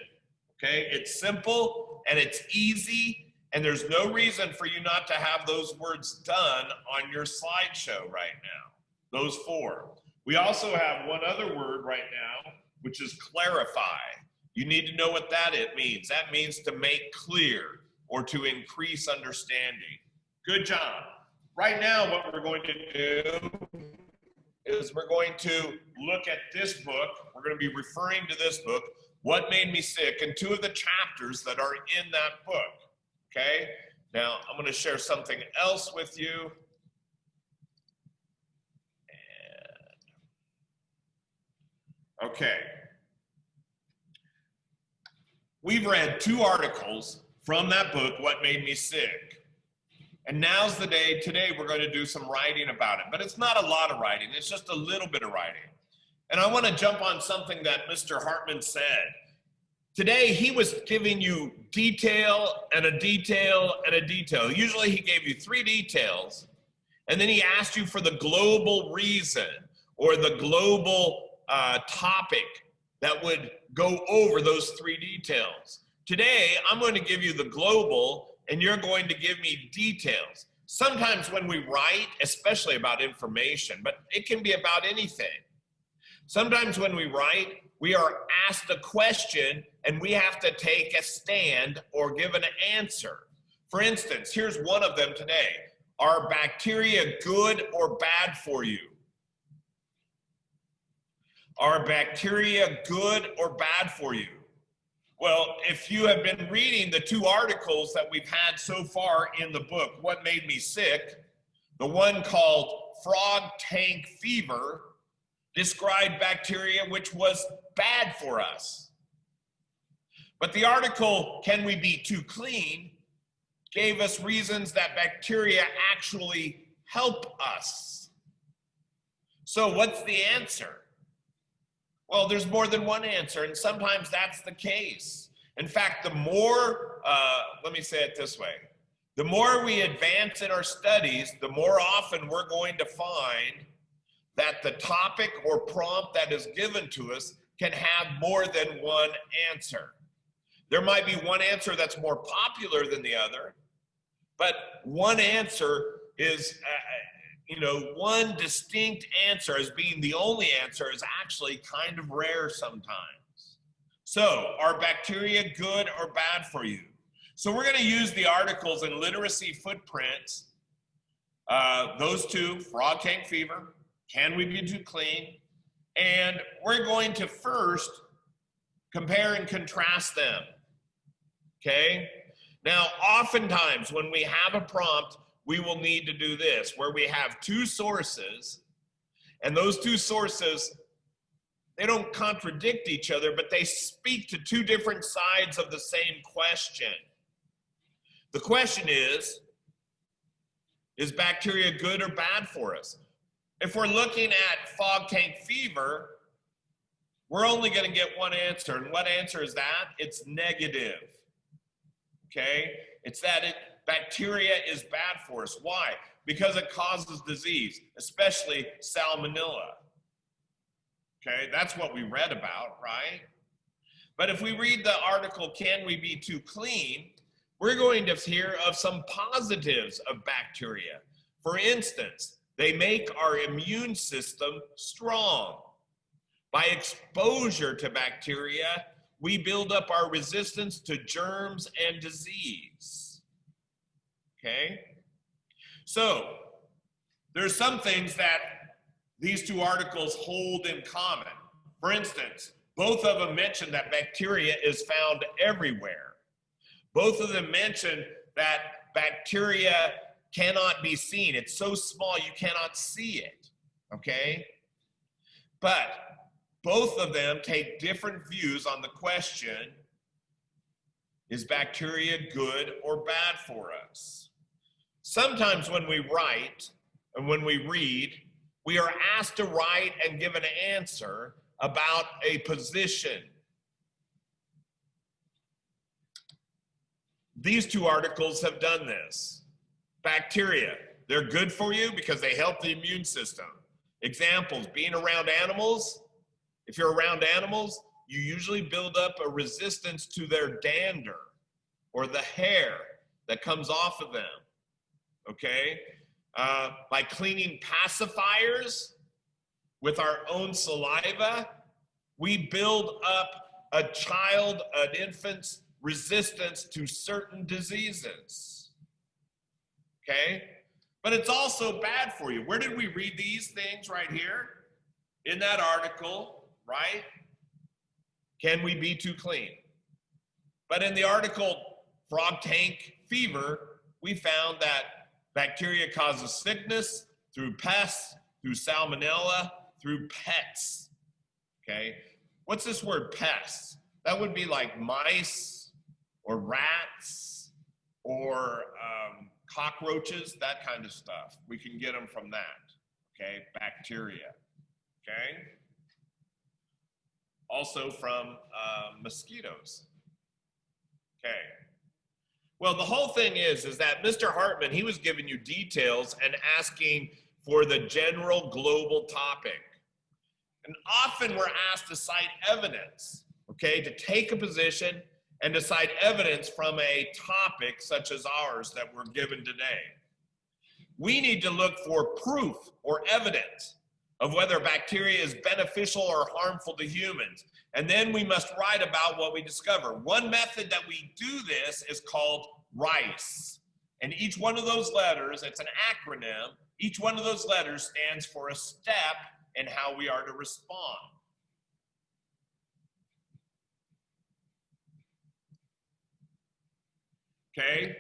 Okay. It's simple and it's easy, and there's no reason for you not to have those words done on your slideshow right now. Those four. We also have one other word right now, which is clarify. You need to know what that means. That means to make clear or to increase understanding. Good job. Right now, what we're going to do is we're going to look at this book. We're going to be referring to this book, What Made Me Sick, and two of the chapters that are in that book. Okay? Now, I'm going to share something else with you. Okay. We've read two articles from that book, What Made Me Sick. And now's the day, today we're going to do some writing about it. But it's not a lot of writing, it's just a little bit of writing. And I want to jump on something that Mr. Hartman said. Today he was giving you detail and a detail and a detail. Usually he gave you 3 details, and then he asked you for the global reason or the global topic that would go over those 3 details. Today, I'm going to give you the global, and you're going to give me details. Sometimes when we write, especially about information, but it can be about anything. Sometimes when we write, we are asked a question, and we have to take a stand or give an answer. For instance, here's one of them today. Are bacteria good or bad for you? Are bacteria good or bad for you? Well, if you have been reading the 2 articles that we've had so far in the book, What Made Me Sick, the one called Frog Tank Fever described bacteria which was bad for us. But the article, Can We Be Too Clean, gave us reasons that bacteria actually help us. So what's the answer? Well, there's more than one answer, and sometimes that's the case. In fact, the more, let me say it this way, the more we advance in our studies, the more often we're going to find that the topic or prompt that is given to us can have more than one answer. There might be one answer that's more popular than the other, But one answer is, one distinct answer as being the only answer is actually kind of rare sometimes. So are bacteria good or bad for you? So we're going to use the articles in literacy footprints, those two, frog tank fever, can we be too clean? And we're going to first compare and contrast them, okay? Now, oftentimes when we have a prompt, we will need to do this, where we have two sources, and those two sources, they don't contradict each other, but they speak to two different sides of the same question. The question is bacteria good or bad for us? If we're looking at fog tank fever, we're only going to get one answer. And what answer is that? It's negative. Okay? It's that bacteria is bad for us. Why? Because it causes disease, especially salmonella. Okay? That's what we read about, right? But if we read the article, Can We Be Too Clean? We're going to hear of some positives of bacteria. For instance, they make our immune system strong. By exposure to bacteria, we build up our resistance to germs and disease. Okay? So, there's some things that these two articles hold in common. For instance, both of them mention that bacteria is found everywhere. Both of them mention that bacteria cannot be seen. It's so small you cannot see it, okay? But both of them take different views on the question, is bacteria good or bad for us? Sometimes when we write and when we read, we are asked to write and give an answer about a position. These two articles have done this. Bacteria, they're good for you because they help the immune system. Examples, being around animals. If you're around animals, you usually build up a resistance to their dander or the hair that comes off of them, okay? By cleaning pacifiers with our own saliva, we build up an infant's resistance to certain diseases, okay? But it's also bad for you. Where did we read these things? Right here in that article, right? Can we be too clean? But in the article, Frog Tank Fever, we found that bacteria causes sickness through pests, through salmonella, through pets, okay? What's this word pests? That would be like mice or rats or cockroaches, that kind of stuff. We can get them from that, okay? Bacteria, okay? Also from mosquitoes, okay? Well, the whole thing is that Mr. Hartman, he was giving you details and asking for the general global topic. And often we're asked to cite evidence, okay, to take a position and to cite evidence from a topic such as ours that we're given today. We need to look for proof or evidence of whether bacteria is beneficial or harmful to humans. And then we must write about what we discover. One method that we do this is called RICE. And each one of those letters, it's an acronym, each one of those letters stands for a step in how we are to respond. Okay?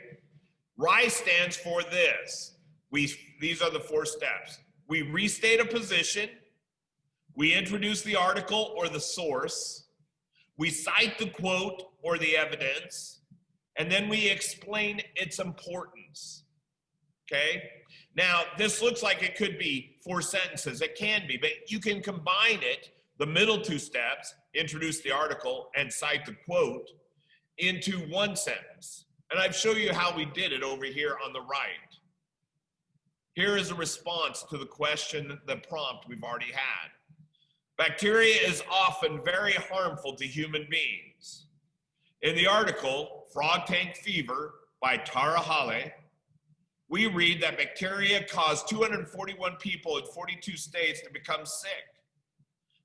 RICE stands for this. These are the 4 steps. We restate a position, we introduce the article or the source, we cite the quote or the evidence, and then we explain its importance, okay? Now, this looks like it could be 4 sentences. It can be, but you can combine it, the middle 2 steps, introduce the article and cite the quote, into 1 sentence. And I've shown you how we did it over here on the right. Here is a response to the question, the prompt we've already had. Bacteria is often very harmful to human beings. In the article, Frog Tank Fever by Tara Hale, we read that bacteria caused 241 people in 42 states to become sick.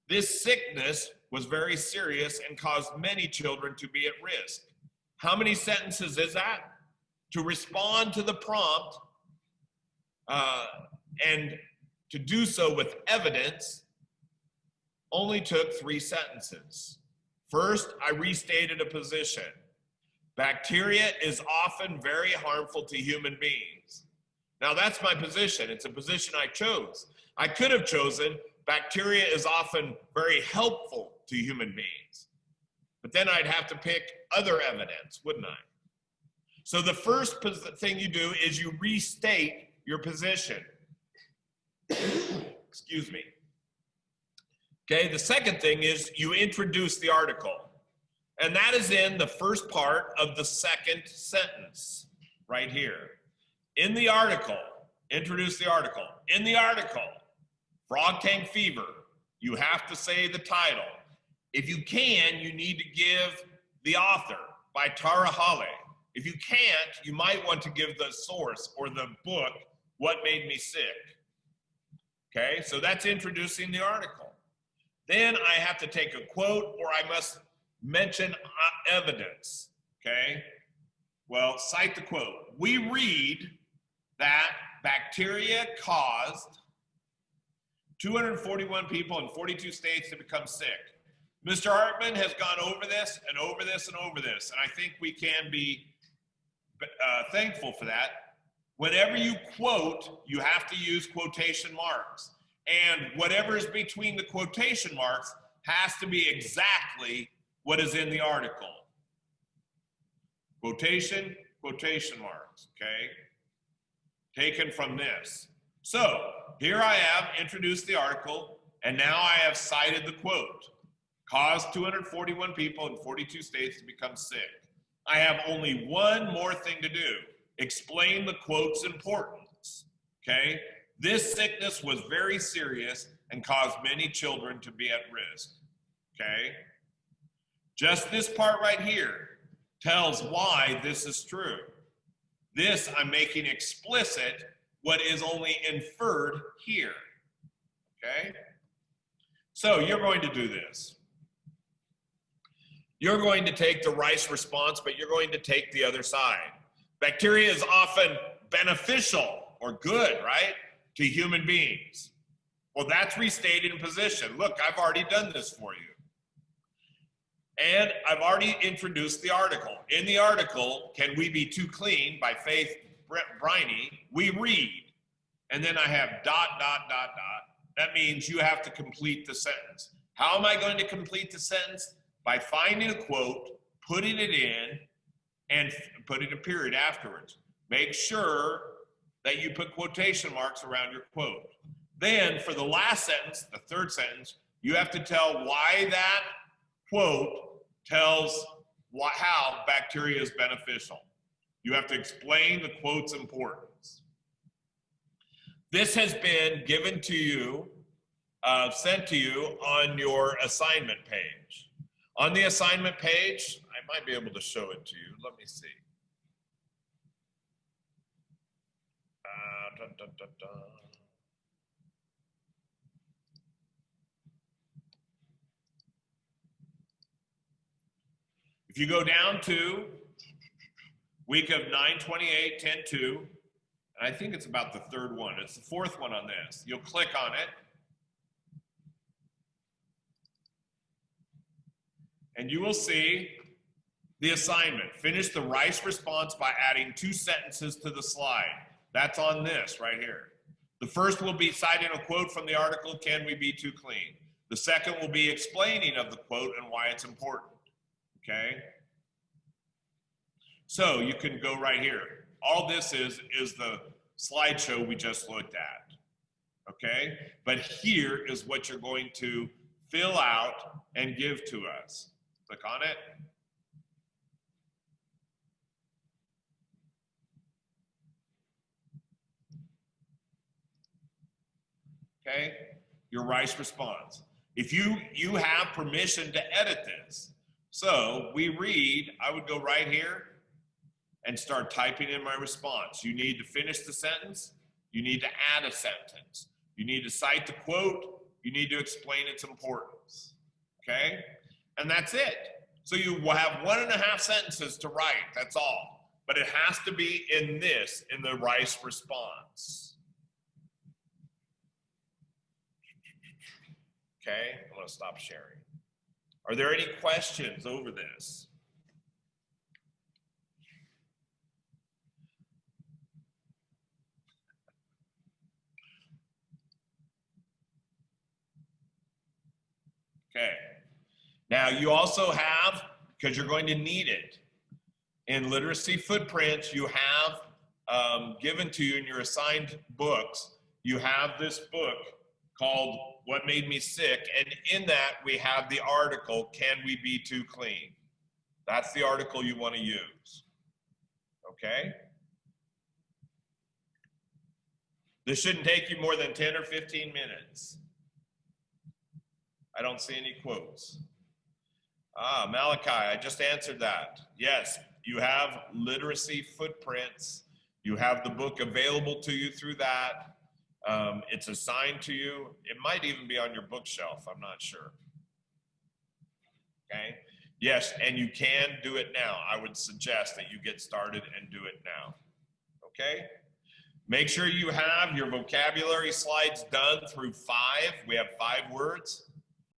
This sickness was very serious and caused many children to be at risk. How many sentences is that? To respond to the prompt and to do so with evidence only took 3 sentences. First, I restated a position. Bacteria is often very harmful to human beings. Now that's my position. It's a position I chose. I could have chosen bacteria is often very helpful to human beings. But then I'd have to pick other evidence, wouldn't I? So the first thing you do is you restate your position. Excuse me. Okay, the second thing is you introduce the article. And that is in the first part of the second sentence, right here. In the article, introduce the article. In the article, frog tank fever, you have to say the title. If you can, you need to give the author by Tara Hale. If you can't, you might want to give the source or the book, What Made Me Sick. Okay, so that's introducing the article. Then I have to take a quote or I must mention evidence, okay? Well, cite the quote. We read that bacteria caused 241 people in 42 states to become sick. Mr. Hartman has gone over this and over this and over this, and I think we can be thankful for that. Whenever you quote, you have to use quotation marks. And whatever is between the quotation marks has to be exactly what is in the article. Quotation, quotation marks, okay? Taken from this. So here I have introduced the article, and now I have cited the quote. Caused 241 people in 42 states to become sick. I have only one more thing to do. Explain the quote's importance, okay? This sickness was very serious and caused many children to be at risk, okay? Just this part right here tells why this is true. This I'm making explicit what is only inferred here, okay? So you're going to do this. You're going to take the Rice response, but you're going to take the other side. Bacteria is often beneficial or good, right, to human beings. Well, that's restated in position. Look, I've already done this for you. And I've already introduced the article. In the article, Can We Be Too Clean by Faith Briney, we read. And then I have ... That means you have to complete the sentence. How am I going to complete the sentence? By finding a quote, putting it in, and putting a period afterwards. Make sure that you put quotation marks around your quote. Then for the last sentence, the third sentence, you have to tell why that quote tells how bacteria is beneficial. You have to explain the quote's importance. This has been given to you, sent to you on your assignment page. On the assignment page, I might be able to show it to you. Let me see. If you go down to week of 9/28/10/2, and I think it's about the third one. It's the fourth one on this. You'll click on it. And you will see the assignment. Finish the Rice response by adding 2 sentences to the slide. That's on this right here. The first will be citing a quote from the article, Can We Be Too Clean? The second will be explaining of the quote and why it's important, okay? So you can go right here. All this is the slideshow we just looked at, okay? But here is what you're going to fill out and give to us. Click on it. Okay, your Rice response. If you have permission to edit this. So we read, I would go right here, and start typing in my response. You need to finish the sentence. You need to add a sentence. You need to cite the quote. You need to explain its importance. Okay? And that's it. So you will have 1.5 sentences to write. That's all. But it has to be in the RICE response. Okay? I'm going to stop sharing. Are there any questions over this? Okay. Now you also have, because you're going to need it, in literacy footprints, you have given to you in your assigned books, you have this book called What Made Me Sick, and in that we have the article, Can We Be Too Clean? That's the article you want to use. Okay? This shouldn't take you more than 10 or 15 minutes. I don't see any quotes. Ah, Malachi, I just answered that. Yes, you have literacy footprints. You have the book available to you through that. It's assigned to you. It might even be on your bookshelf. I'm not sure. Okay. Yes, and you can do it now. I would suggest that you get started and do it now. Okay. Make sure you have your vocabulary slides done through 5. We have 5 words.